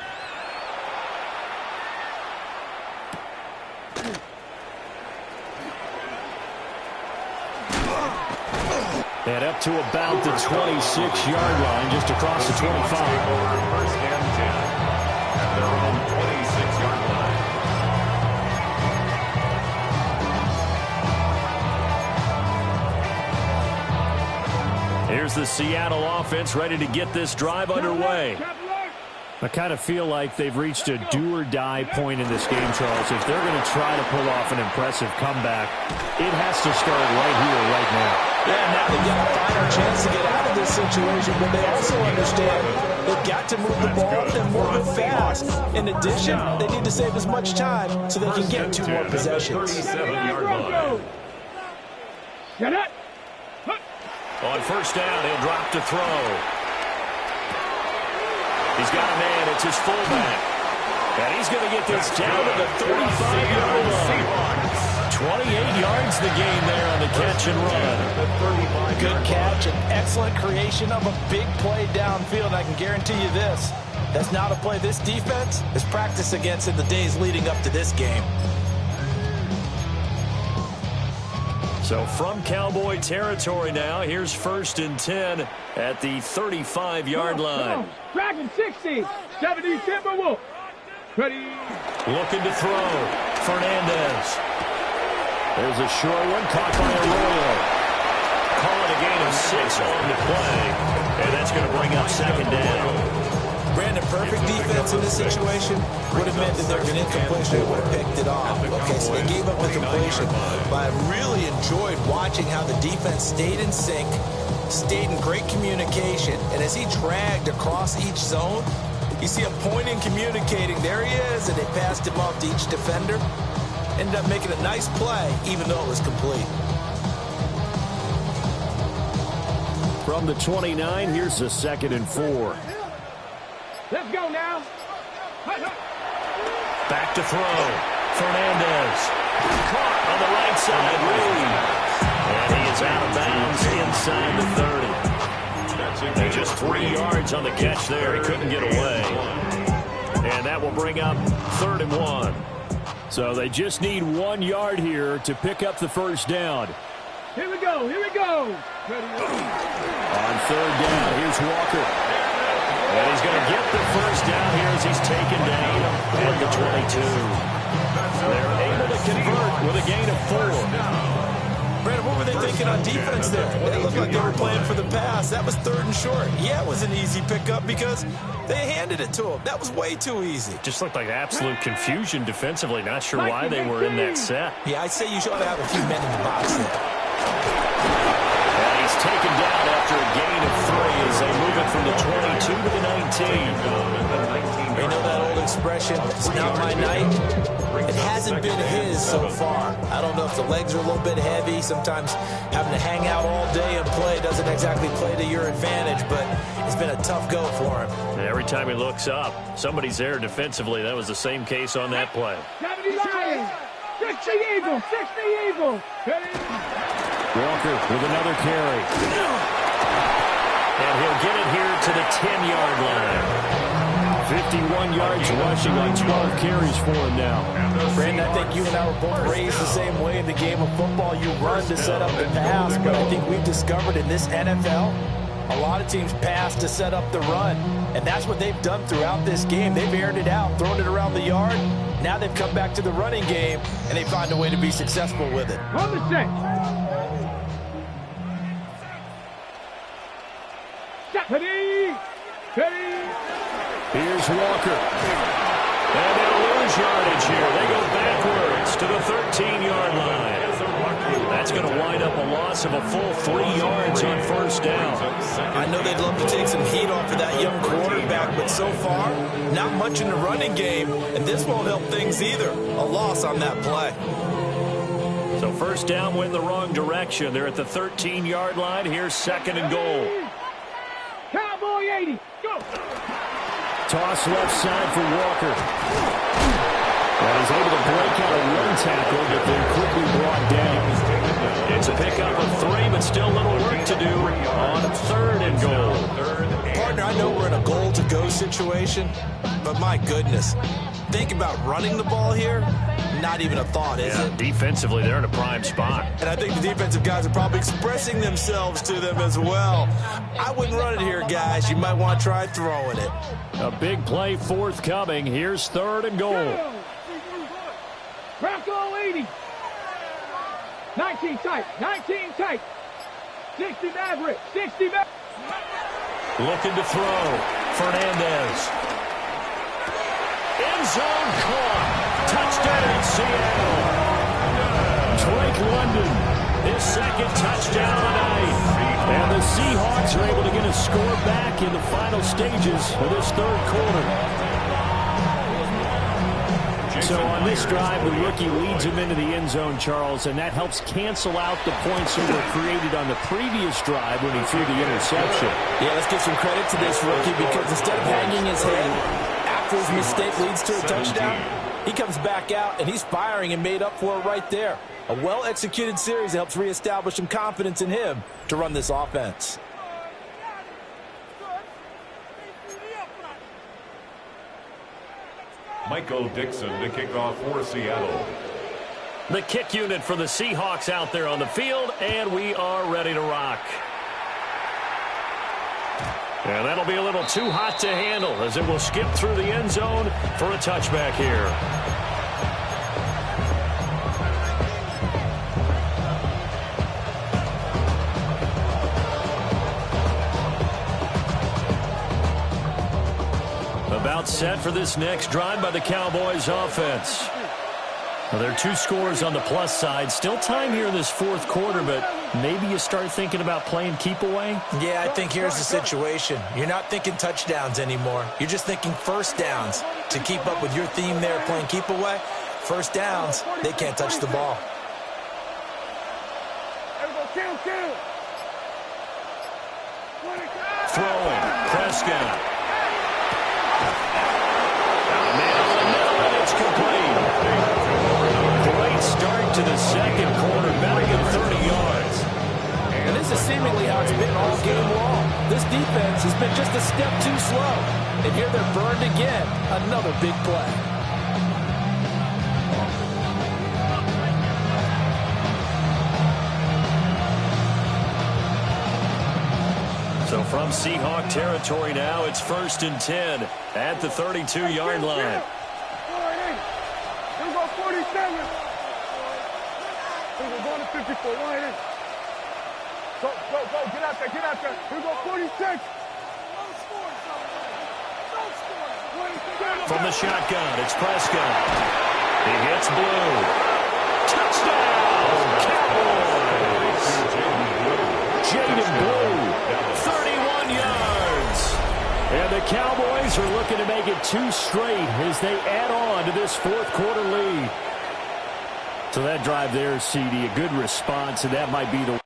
And up to about the 26-yard line, just across the 25. First and 10 at their own 26-yard line. Here's the Seattle offense ready to get this drive underway. I kind of feel like they've reached a do-or-die point in this game, Charles. If they're going to try to pull off an impressive comeback, it has to start right here, right now. Yeah, now they've got a final chance to get out of this situation, but they also understand they've got to move the ball and move it fast. In addition, they need to save as much time so they can get 2 more possessions. 37-yard line. Get it. On first down, he'll drop to throw. He's got a man. It's his fullback. And he's going to get this down to the 35-yard line. 28 yards the gain there on the catch and run. Good catch, an excellent creation of a big play downfield. I can guarantee you this. That's not a play this defense is practiced against in the days leading up to this game. So from Cowboy territory now, here's first and 10 at the 35-yard line. Dragon 60. 70. Timberwolf. Ready. Looking to throw. Fernandez. There's a short one caught by Arroyo. Calling a gain of 6 on the play. And that's going to bring up second down. Brandon, perfect defense in this situation would have meant that there's an incompletion. They would have picked it off. Okay, so they gave up the completion. But I really enjoyed watching how the defense stayed in sync, stayed in great communication, and as he dragged across each zone, you see him pointing, communicating. There he is, and they passed him off to each defender. Ended up making a nice play, even though it was complete. From the 29, here's a 2nd and 4. Let's go now. Back to throw. Fernandez. Caught on the right side. Reed. And he is out of bounds inside the 30. And just 3 yards on the catch there. He couldn't get away. And that will bring up 3rd and 1. So they just need 1 yard here to pick up the first down. Here we go. Here we go. On 3rd down, here's Walker. And he's going to get the first down here as he's taken down at the 22. They're able to convert with a gain of 4. Brandon, what were they thinking on defense there? It looked like they were playing for the pass. That was 3rd and short. Yeah, it was an easy pickup because they handed it to him. That was way too easy. Just looked like absolute confusion defensively. Not sure why they were in that set. Yeah, I'd say you should have a few men in the box there. And he's taken down after a gain of 3 as they move it from the 22 to the 19. You know that old expression, it's not my night? It hasn't been his so far. I don't know if the legs are a little bit heavy. Sometimes having to hang out all day and play doesn't exactly play to your advantage, but it's been a tough go for him. And every time he looks up, somebody's there defensively. That was the same case on that play. 70 Lions. 60 Eagles. 60 Eagles. Walker with another carry. And he'll get it here to the 10-yard line. 51 yards rushing on 12 carries for him now. Brandon, I think you and I were both raised the same way in the game of football. You run to set up the pass, but I think we've discovered in this NFL, a lot of teams pass to set up the run, and that's what they've done throughout this game. They've aired it out, thrown it around the yard. Now they've come back to the running game, and they find a way to be successful with it. Run the set. Ready. Here's Walker. And they'll lose yardage here. They go backwards to the 13-yard line. That's going to wind up a loss of a full 3 yards on first down. I know they'd love to take some heat off of that young quarterback, but so far, not much in the running game, and this won't help things either. A loss on that play. So first down went in the wrong direction. They're at the 13-yard line. Here's second and goal. Cowboy 80. Go. Toss left side for Walker. And he's able to break out a run tackle, but they're quickly brought down. It's a pickup of 3, but still a little work to do on third and goal. Partner, I know we're in a goal-to-go situation, but my goodness, think about running the ball here. Not even a thought, is it? Defensively, they're in a prime spot. And I think the defensive guys are probably expressing themselves to them as well. I wouldn't run it here, guys. You might want to try throwing it. A big play forthcoming. Here's third and goal. Bronco 80. 19 tight. 19 tight. 60 Maverick. 60 Maverick. Looking to throw. Fernandez. End zone caught. Touchdown, Seattle. Drake London, his second touchdown of the night. And the Seahawks are able to get a score back in the final stages of this third quarter. So on this drive, the rookie leads him into the end zone, Charles, and that helps cancel out the points that were created on the previous drive when he threw the interception. Yeah, let's give some credit to this rookie because instead of hanging his head after his mistake leads to a touchdown, he comes back out and he's firing and made up for it right there. A well-executed series that helps reestablish some confidence in him to run this offense. Michael Dixon to kick off for Seattle. The kick unit for the Seahawks out there on the field, and we are ready to rock. And that'll be a little too hot to handle as it will skip through the end zone for a touchback here. About set for this next drive by the Cowboys offense. Well, there are 2 scores on the plus side. Still time here in this fourth quarter, but maybe you start thinking about playing keep away? Yeah, I think here's the situation. You're not thinking touchdowns anymore. You're just thinking first downs. To keep up with your theme there, playing keep away, first downs, they can't touch the ball. Throwing, Prescott. It's complete. Great start to the second quarter, batting at 30 yards. And this is seemingly how it's been all game long. This defense has been just a step too slow. And here they're burned again. Another big play. So from Seahawk territory now, it's 1st and 10 at the 32-yard line. Here we go, 47. Here we go, going to 54. Line in. Go, get out there, Here we go, 46. From the shotgun, it's Prescott. He hits Blue. Touchdown, Cowboys! Jaden Blue, 31 yards. And the Cowboys are looking to make it 2 straight as they add on to this fourth quarter lead. So that drive there, CD, a good response, and that might be the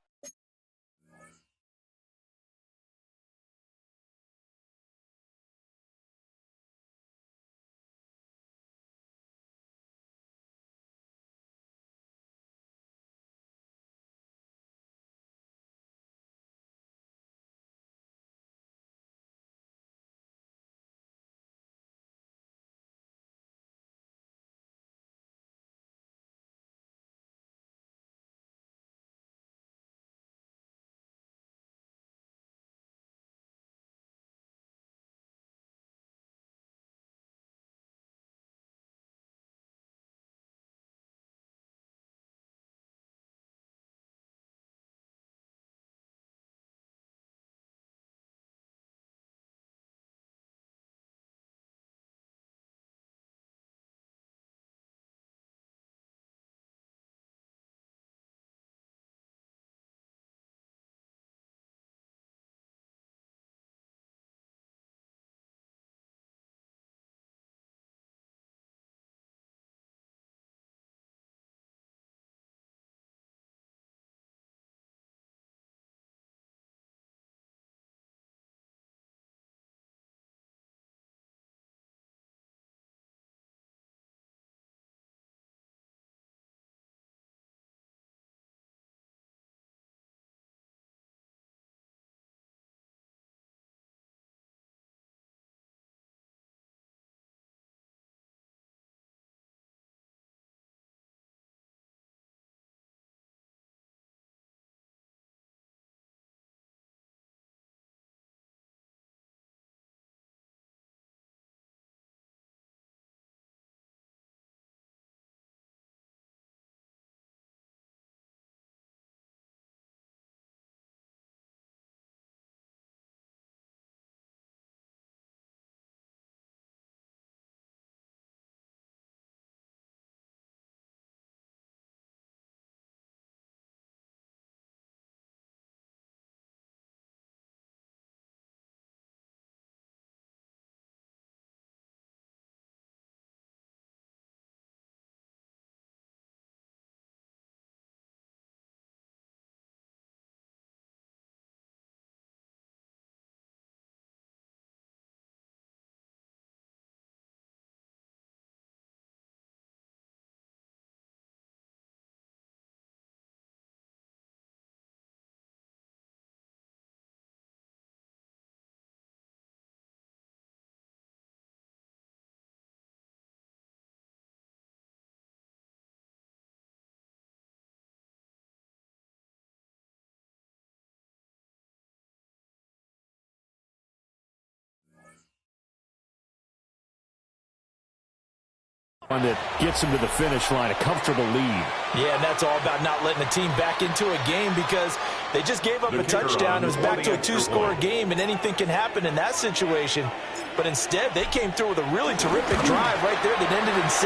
One that gets him to the finish line, a comfortable lead. Yeah, and that's all about not letting the team back into a game because they just gave up a touchdown. It was back to a 2-score game, and anything can happen in that situation. But instead, they came through with a really terrific drive right there that ended in 6.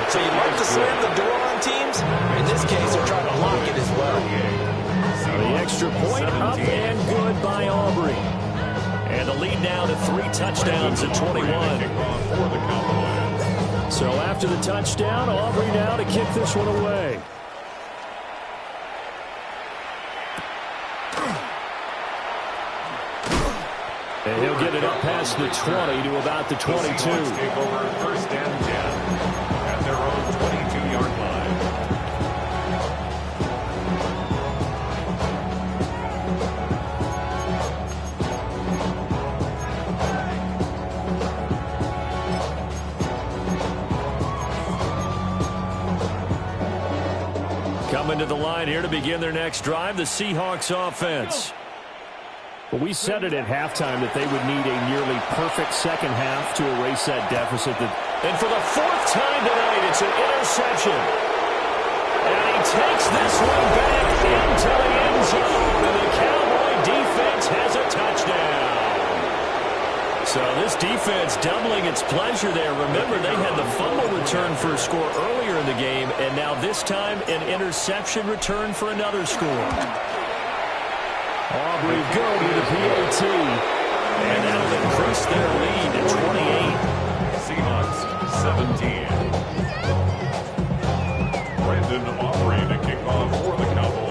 So you like to slam the door on teams. In this case, they're trying to block it as well. The extra point up and good by Aubrey. And the lead now to 3 touchdowns at 21. So after the touchdown, Aubrey now to kick this one away. And he'll get it up past the 20 to about the 22. Take over first and 10 at their own 22-yard line. Coming to the line here to begin their next drive, the Seahawks offense. Well, we said it at halftime that they would need a nearly perfect second half to erase that deficit. And for the 4th time tonight, it's an interception. And he takes this one back into the end zone, and the Cowboy defense has a touchdown. So this defense doubling its pleasure there. Remember, they had the fumble return for a score earlier in the game, and now this time an interception return for another score. Aubrey good with the PAT. And that'll increase their lead to 28. Seahawks 17. Brandon Aubrey to kick off for the Cowboys.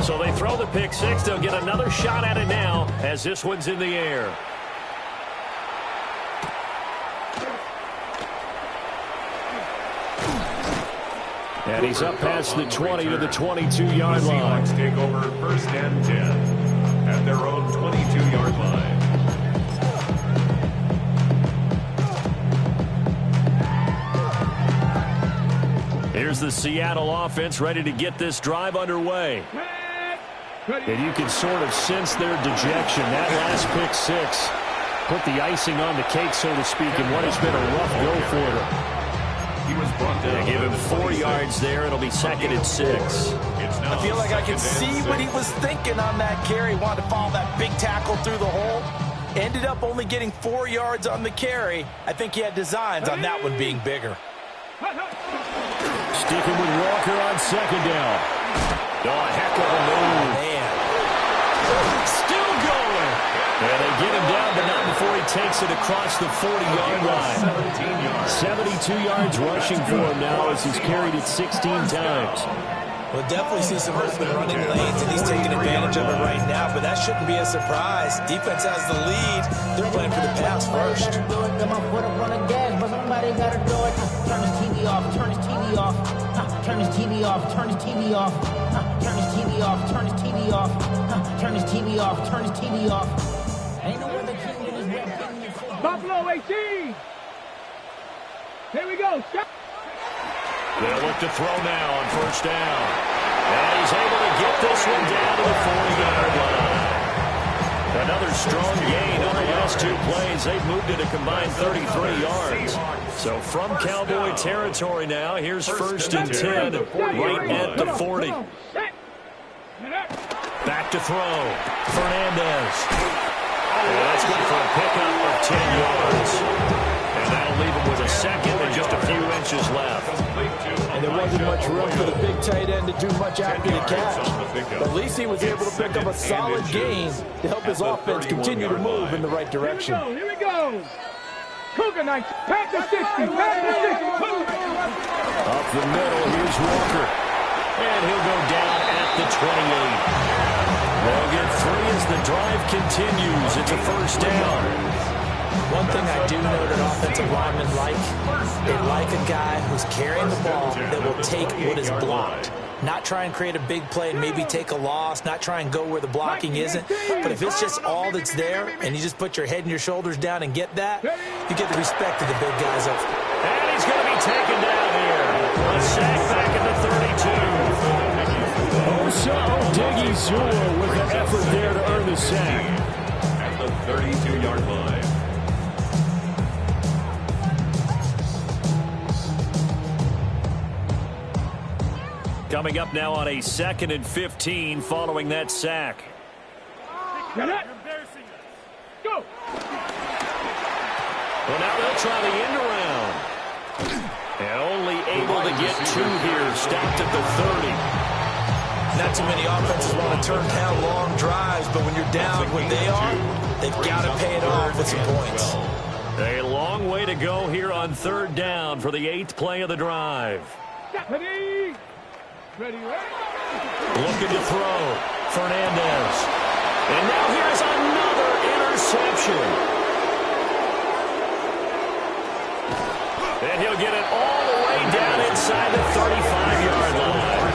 So they throw the pick 6. They'll get another shot at it now as this one's in the air. And he's up past the 20 to the 22-yard line. Seahawks take over first and 10 at their own 22-yard line. Here's the Seattle offense ready to get this drive underway. And you can sort of sense their dejection. That last pick 6 put the icing on the cake, so to speak, in what has been a rough go for them. He was brought down. They give him 4 yards there. It'll be 2nd and 6. I feel like I can see what he was thinking on that carry. Wanted to follow that big tackle through the hole. Ended up only getting 4 yards on the carry. I think he had designs on that one being bigger. Sticking with Walker on 2nd down. Oh, heck of a move. Man. Still going. And they get him down, but not before he takes it across the 40-yard line. 72 yards rushing for him now as he's carried it 16 times. We'll definitely see some open running lanes, and he's taking advantage of it right now, but that shouldn't be a surprise. Defense has the lead. They're playing for the pass first. Turn his TV off, turn his TV off. Turn his TV off, turn his TV off. Turn his TV off, turn his TV off. Turn his TV off, turn his TV off. Ain't no other king than his red king. Buffalo 18. Here we go. They'll look to throw now on first down. And he's able to get this one down to the 40-yard line. Another strong gain on the last 2 plays. They've moved it a combined 33 yards. So from Cowboy territory now, here's 1st and 10 right at the 40. Back to throw. Fernandez. And that's good for a pickup of 10 yards. And that'll leave him with a 2nd and just a few inches left. And there wasn't much room for the big tight end to do much after the catch. But at least he was able to pick up a solid gain to help his offense continue to move in the right direction. Here we go. Cougar Knights, pack the 60, pack the 60. Up the middle, here's Walker. And he'll go down at the 28. They'll get 3 as the drive continues. It's a first down. One thing I do know that offensive linemen like, they like a guy who's carrying the ball that will take what is blocked. Not try and create a big play and maybe take a loss, not try and go where the blocking isn't. But if it's just all that's there and you just put your head and your shoulders down and get that, you get the respect of the big guys up. And he's going to be taken down here. A sack back at the 32. Osa Odighizuwa with the effort there to earn the sack. At the 32-yard line. Coming up now on a 2nd and 15 following that sack. Go. Well, now they'll try the end around. And only able to get 2 here. Stopped at the 30. Not too many offenses want to turn down long drives, but when you're down what they are, they've got to pay it off with some points. A long way to go here on 3rd down for the 8th play of the drive. Ready. Looking to throw. Fernandez. And now here's another interception. And he'll get it all the way down inside the 35-yard line.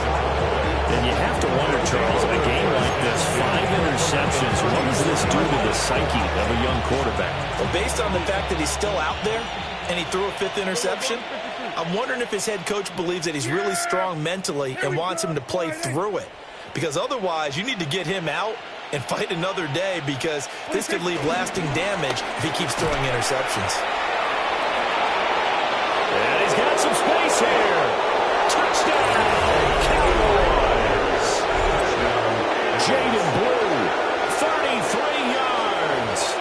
And you have to wonder, Charles, in a game like this, 5 interceptions, what does this do to the psyche of a young quarterback? Well, based on the fact that he's still out there and he threw a 5th interception, I'm wondering if his head coach believes that he's really strong mentally and wants him to play through it. Because otherwise, you need to get him out and fight another day, because this could leave lasting damage if he keeps throwing interceptions. And he's got some space here. Touchdown, Cowboys. Jaden Blue, 33 yards.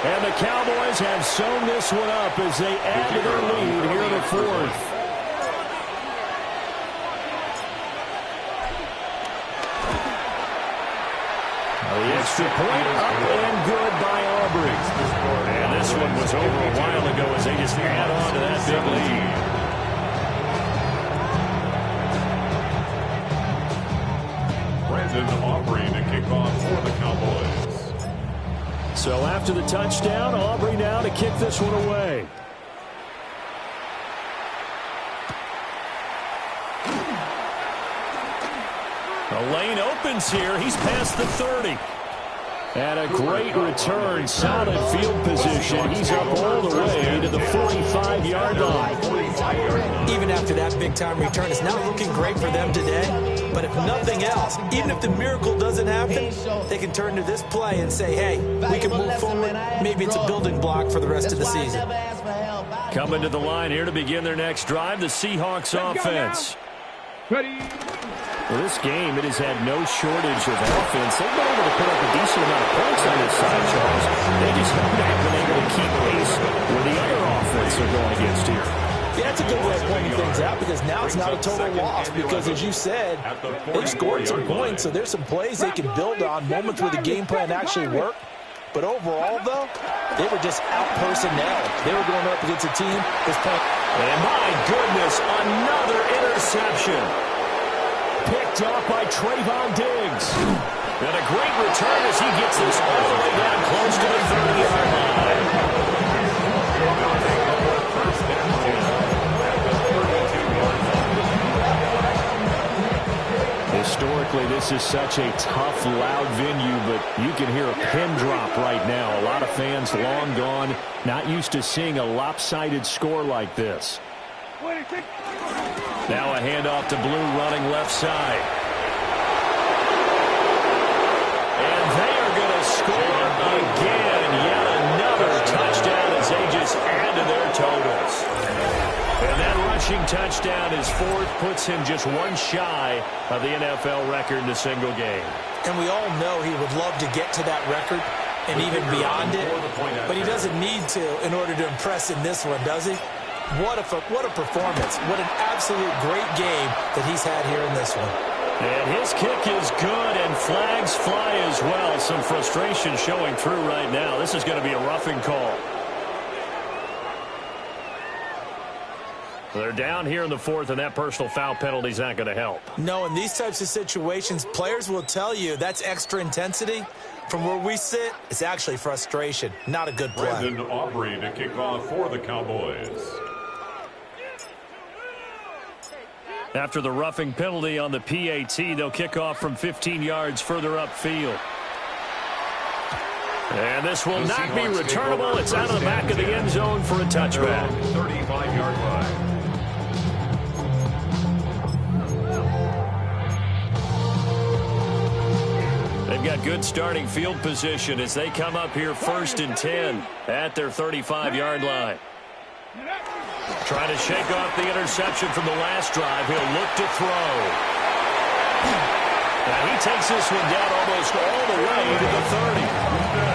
And the Cowboys have sewn this one up as they add to their lead here in the 4th. The extra point up and good by Aubrey. And this one was over a while ago as they just add on to that big lead. Brandon Aubrey to kick off for the Cowboys. So after the touchdown, Aubrey now to kick this one away. The lane opens here. He's past the 30. And a great return, solid field position. He's up all the way to the 45-yard line. Even after that big-time return, it's not looking great for them today. But if nothing else, even if the miracle doesn't happen, they can turn to this play and say, hey, we can move forward. Maybe it's a building block for the rest of the season. Coming to the line here to begin their next drive, the Seahawks offense. Ready. Well, this game, it has had no shortage of offense. They've been able to put up a decent amount of points on this side, Charles. They just haven't been able to keep pace with the other offense they're going against here. Yeah, that's a good way of pointing things out, because now it's not a total loss, because as you said, they've scored some points, so there's some plays they can build on, moments where the game plan actually worked. But overall, though, they were just out-personnel. They were going up against a team that's playing. And my goodness, another interception. Picked off by Trayvon Diggs. And a great return as he gets this all the way down close to the 30-yard line. Historically, this is such a tough, loud venue, but you can hear a pin drop right now. A lot of fans long gone, not used to seeing a lopsided score like this. Now a handoff to Blue running left side. And they are going to score again. Yet another touchdown as they just add to their totals. And that rushing touchdown, his 4th, puts him just one shy of the NFL record in a single game. And we all know he would love to get to that record and even beyond it, but he doesn't need to in order to impress in this one, does he? What a performance. What an absolute great game that he's had here in this one. And his kick is good, and flags fly as well. Some frustration showing through right now. This is going to be a roughing call. They're down here in the 4th, and that personal foul penalty is not going to help. No, in these types of situations, players will tell you that's extra intensity. From where we sit, it's actually frustration. Not a good play. Brandon Aubrey to kick off for the Cowboys. After the roughing penalty on the PAT, they'll kick off from 15 yards further upfield. And this will not be returnable. It's out of the back of the end zone for a touchback. 35-yard line. They've got good starting field position as they come up here 1st and 10 at their 35-yard line. Trying to shake off the interception from the last drive. He'll look to throw. Now he takes this one down almost all the way to the 30.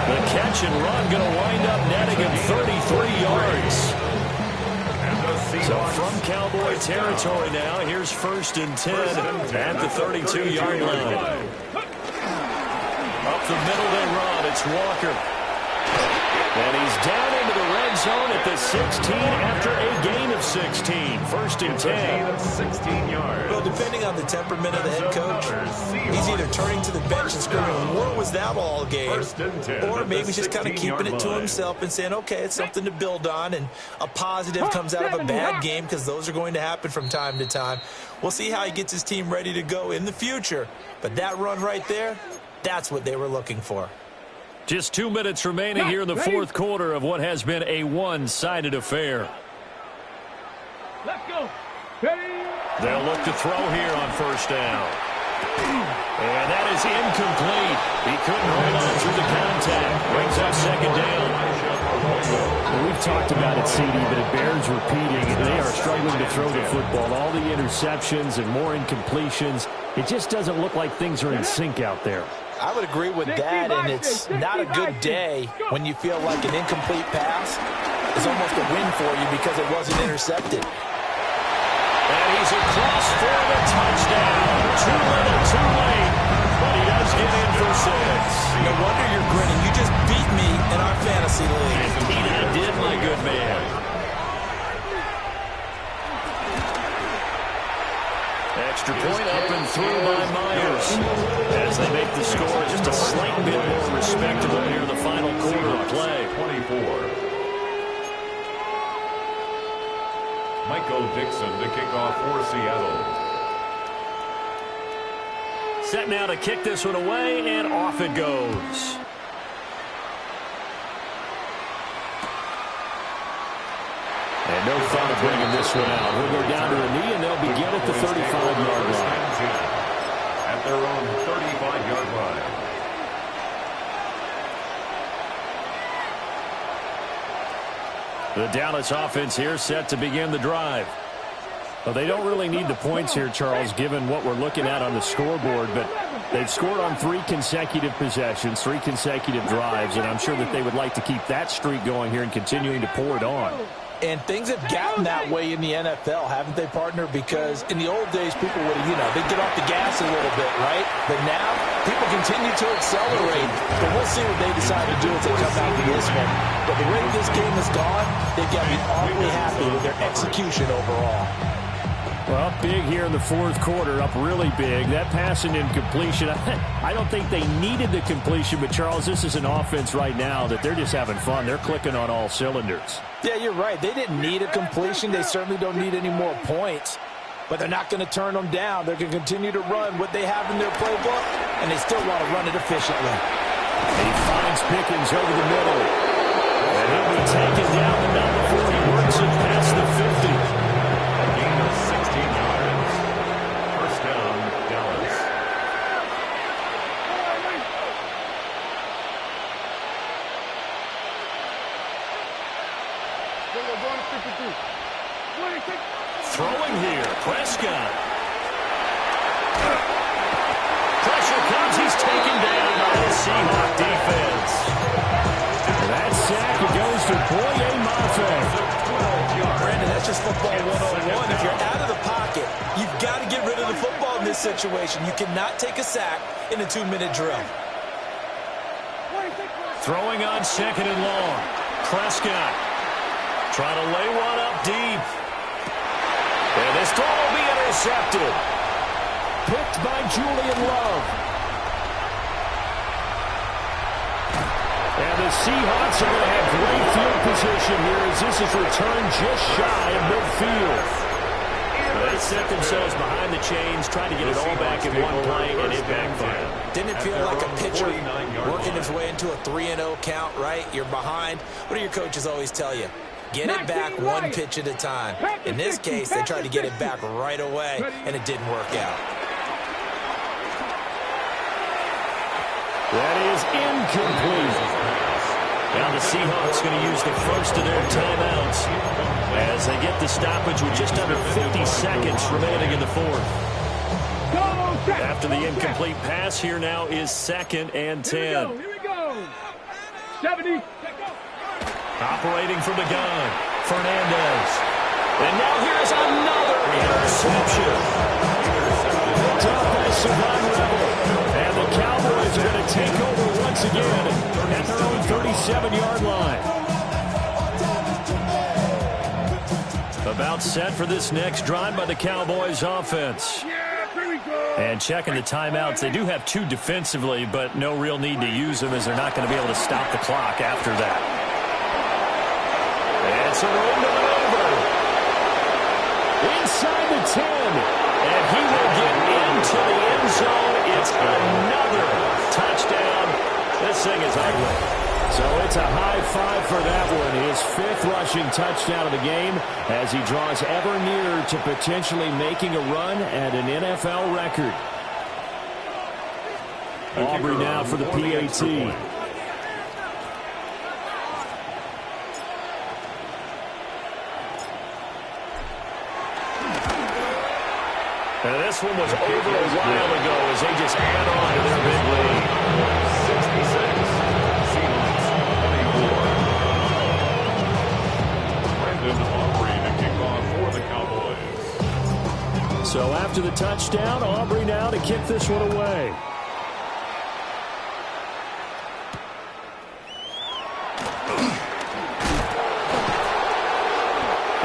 The catch and run going to wind up netting him 33 yards. So from Cowboy territory now, here's 1st and 10 at the 32-yard line. Up the middle they run. It's Walker. And he's down into the red zone at the 16 after a gain of 16. 1st and 10. 16 yards. Well, depending on the temperament of the head coach, he's either turning to the bench and screaming, "War was that all game?" Or maybe just kind of keeping it to himself and saying, okay, it's something to build on, and a positive comes out of a bad game, because those are going to happen from time to time. We'll see how he gets his team ready to go in the future. But that run right there, that's what they were looking for. Just 2 minutes remaining here in the 4th quarter of what has been a one-sided affair. Let's go. Ready? They'll look to throw here on 1st down. And that is incomplete. He couldn't hold on through the contact. Brings up 2nd down. Well, we've talked about it, CD, but it bears repeating. They are struggling to throw the football. All the interceptions and more incompletions. It just doesn't look like things are in sync out there. I would agree with that, and it's not a good day when you feel like an incomplete pass is almost a win for you because it wasn't intercepted. And he's across for the touchdown. Too little, too late, but he does get in for 6. No wonder you're grinning. You just beat me in our fantasy league. Indeed I did, my good man. Extra point up and through by Myers. As they make the score just a slight bit more respectable here in the final quarter of play. 24. Michael Dixon to kick off for Seattle. Set now to kick this one away, and off it goes. And no thought of bringing this one out. He'll go down to the knee, and they'll begin at the 35-yard line. At their own 35-yard line. The Dallas offense here set to begin the drive. Well, they don't really need the points here, Charles, given what we're looking at on the scoreboard, but they've scored on 3 consecutive possessions, 3 consecutive drives, and I'm sure that they would like to keep that streak going here and continuing to pour it on. And things have gotten that way in the NFL, haven't they, partner? Because in the old days, people would, they'd get off the gas a little bit, right? But now, people continue to accelerate. But we'll see what they decide to do as they come out to this one. But the way this game has gone, they've got to be awfully happy with their execution overall. Well, big here in the 4th quarter, up really big. That passing incompletion, I don't think they needed the completion, but, Charles, this is an offense right now that they're just having fun. They're clicking on all cylinders. Yeah, you're right. They didn't need a completion. They certainly don't need any more points. But they're not going to turn them down. They're going to continue to run what they have in their playbook, and they still want to run it efficiently. He finds Pickens over the middle. And he'll be taken down the middle before he works it past the 50. Gain of 16 yards. 1st down, Dallas. Throwing here, Prescott. Pressure comes, he's taken down by the Seahawks defense. That sack, it goes to Boye Mafe. Brandon, that's just football 101. If you're out of the pocket, you've got to get rid of the football in this situation. You cannot take a sack in a 2-minute drill. Throwing on 2nd and long. Prescott trying to lay one up deep. And this throw will be intercepted. Picked by Julian Love. And the Seahawks are going to have great field position here as this is returned just shy of midfield. They set themselves behind the chains, trying to get it all back in one play, and it backfired. Didn't it feel like a pitcher working his way into a 3-0 count, right? You're behind. What do your coaches always tell you? Get it back one pitch at a time. In this case, they tried to get it back right away, and it didn't work out. That is incomplete. Now the Seahawks going to use the first of their timeouts as they get the stoppage with just under 50 seconds remaining in the 4th. Go, After the incomplete pass, here now is 2nd and 10. Here we go. 70. Operating from the gun, Fernandez. And now here's another interception. Picked up by Savon Rebel. And the Cowboys are going to take over once again at their own 37-yard line. About set for this next drive by the Cowboys offense. And checking the timeouts, they do have 2 defensively, but no real need to use them as they're not going to be able to stop the clock after that. It's a roll over. Inside the 10. And he will get into the end zone. It's another touchdown. This thing is ugly. So it's a high 5 for that one. His 5th rushing touchdown of the game as he draws ever nearer to potentially making a run at an NFL record. Aubrey now for the PAT. And this one was over a while ago as they just add on to their big lead. 66. Seahawks 24. Brandon Aubrey to kick off for the Cowboys. So after the touchdown, Aubrey now to kick this one away.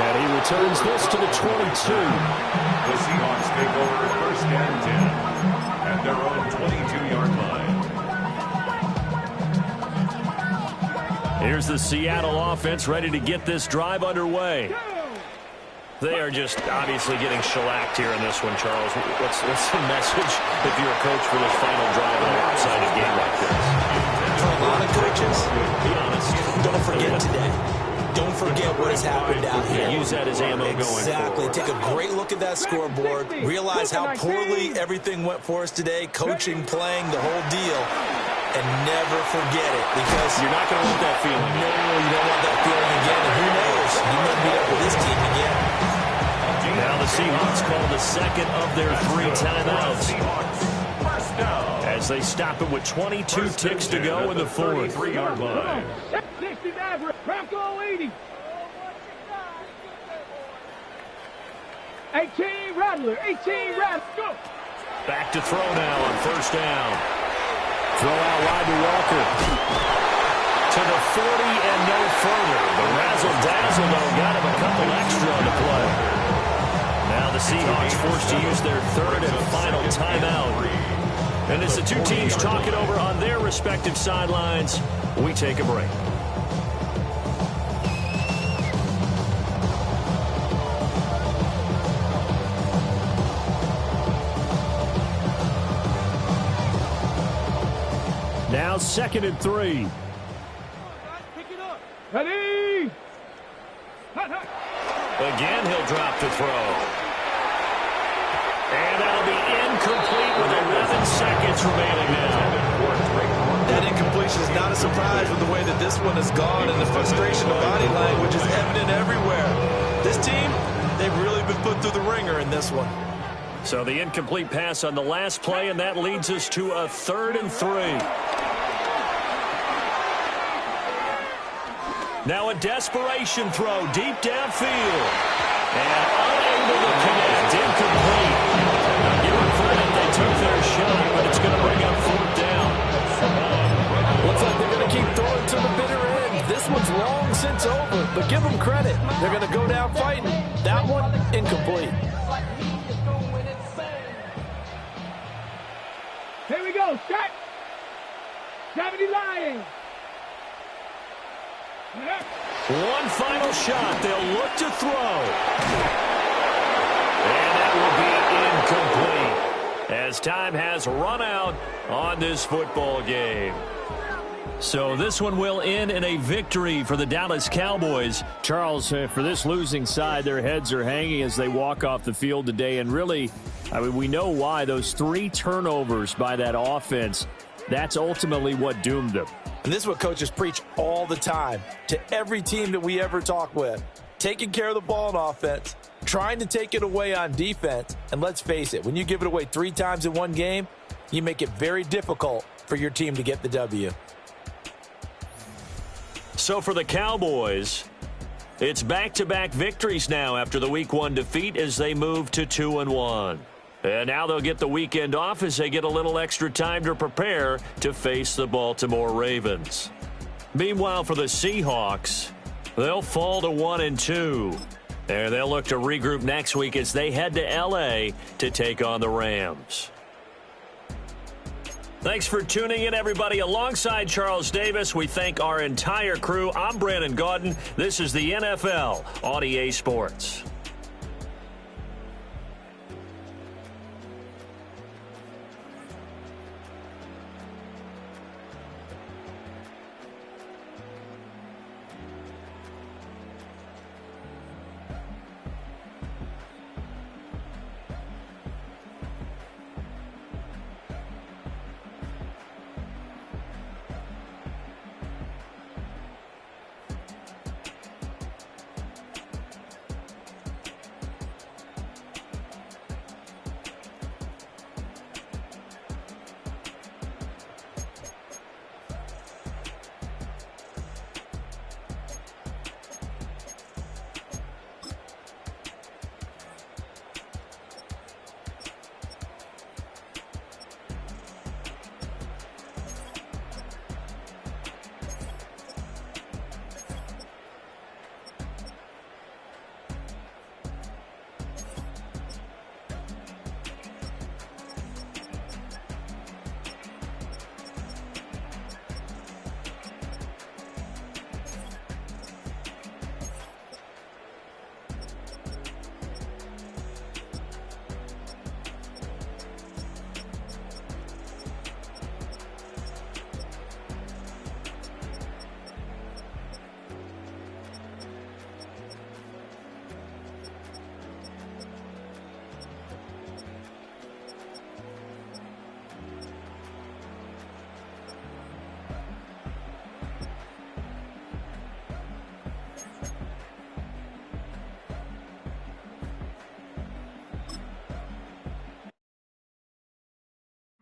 And he returns this to the 22. The Seahawks take over 1st and 10 at their own 22-yard line. Here's the Seattle offense ready to get this drive underway. They are just obviously getting shellacked here in this one, Charles. What's the message if you're a coach for this final drive in a lopsided game like this? For a lot of coaches, Be honest. don't forget today. Don't forget what has happened out here. Use that as ammo going Exactly. forward. Take a great look at that scoreboard. Realize how poorly everything went for us today. Coaching, playing, the whole deal. And never forget it, because You're not going to want that feeling. no, you don't want that feeling again. And who knows? You might meet up with this team again. Now the Seahawks call the 2nd of their 3 timeouts First down. as they stop it with 22 ticks to go in the 4th. 33-yard line. 60 average. Bronco 80. 18 Rattler. 18 Rattler. Go. Back to throw now on 1st down. Throw out wide to Walker. To the 40 and no further. The razzle-dazzle, though, got him a couple extra on the play. Now the Seahawks forced to use their 3rd and final timeout. And as the 2 teams talk it over on their respective sidelines, we take a break. Now 2nd and 3. Ready. Again, he'll drop to throw. And that'll be incomplete with 11 seconds remaining now. That incompletion is not a surprise with the way that this one has gone, and the frustration of body language is evident everywhere. This team, they've really been put through the ringer in this one. So the incomplete pass on the last play, and that leads us to a 3rd and 3. Now a desperation throw deep downfield. And unable to connect, incomplete. Now give them credit, they took their shot, but it's going to bring up 4th down. Looks like they're going to keep throwing to the bitter end. This one's long since over, but give them credit. They're going to go down fighting. That one, incomplete. Here we go. Set. 70 Lions. One final shot. They'll look to throw. And that will be incomplete as time has run out on this football game. So this one will end in a victory for the Dallas Cowboys. Charles, for this losing side, their heads are hanging as they walk off the field today. And really, I mean, we know why. Those 3 turnovers by that offense, that's ultimately what doomed them. And this is what coaches preach all the time to every team that we ever talk with. Taking care of the ball on offense, trying to take it away on defense. And let's face it, when you give it away 3 times in one game, you make it very difficult for your team to get the W. So for the Cowboys, it's back-to-back victories now after the Week 1 defeat as they move to 2-1. And now they'll get the weekend off as they get a little extra time to prepare to face the Baltimore Ravens. Meanwhile, for the Seahawks, they'll fall to 1-2. And they'll look to regroup next week as they head to L.A. to take on the Rams. Thanks for tuning in, everybody. Alongside Charles Davis, we thank our entire crew. I'm Brandon Gaudin. This is the NFL on EA Sports.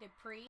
Dupree.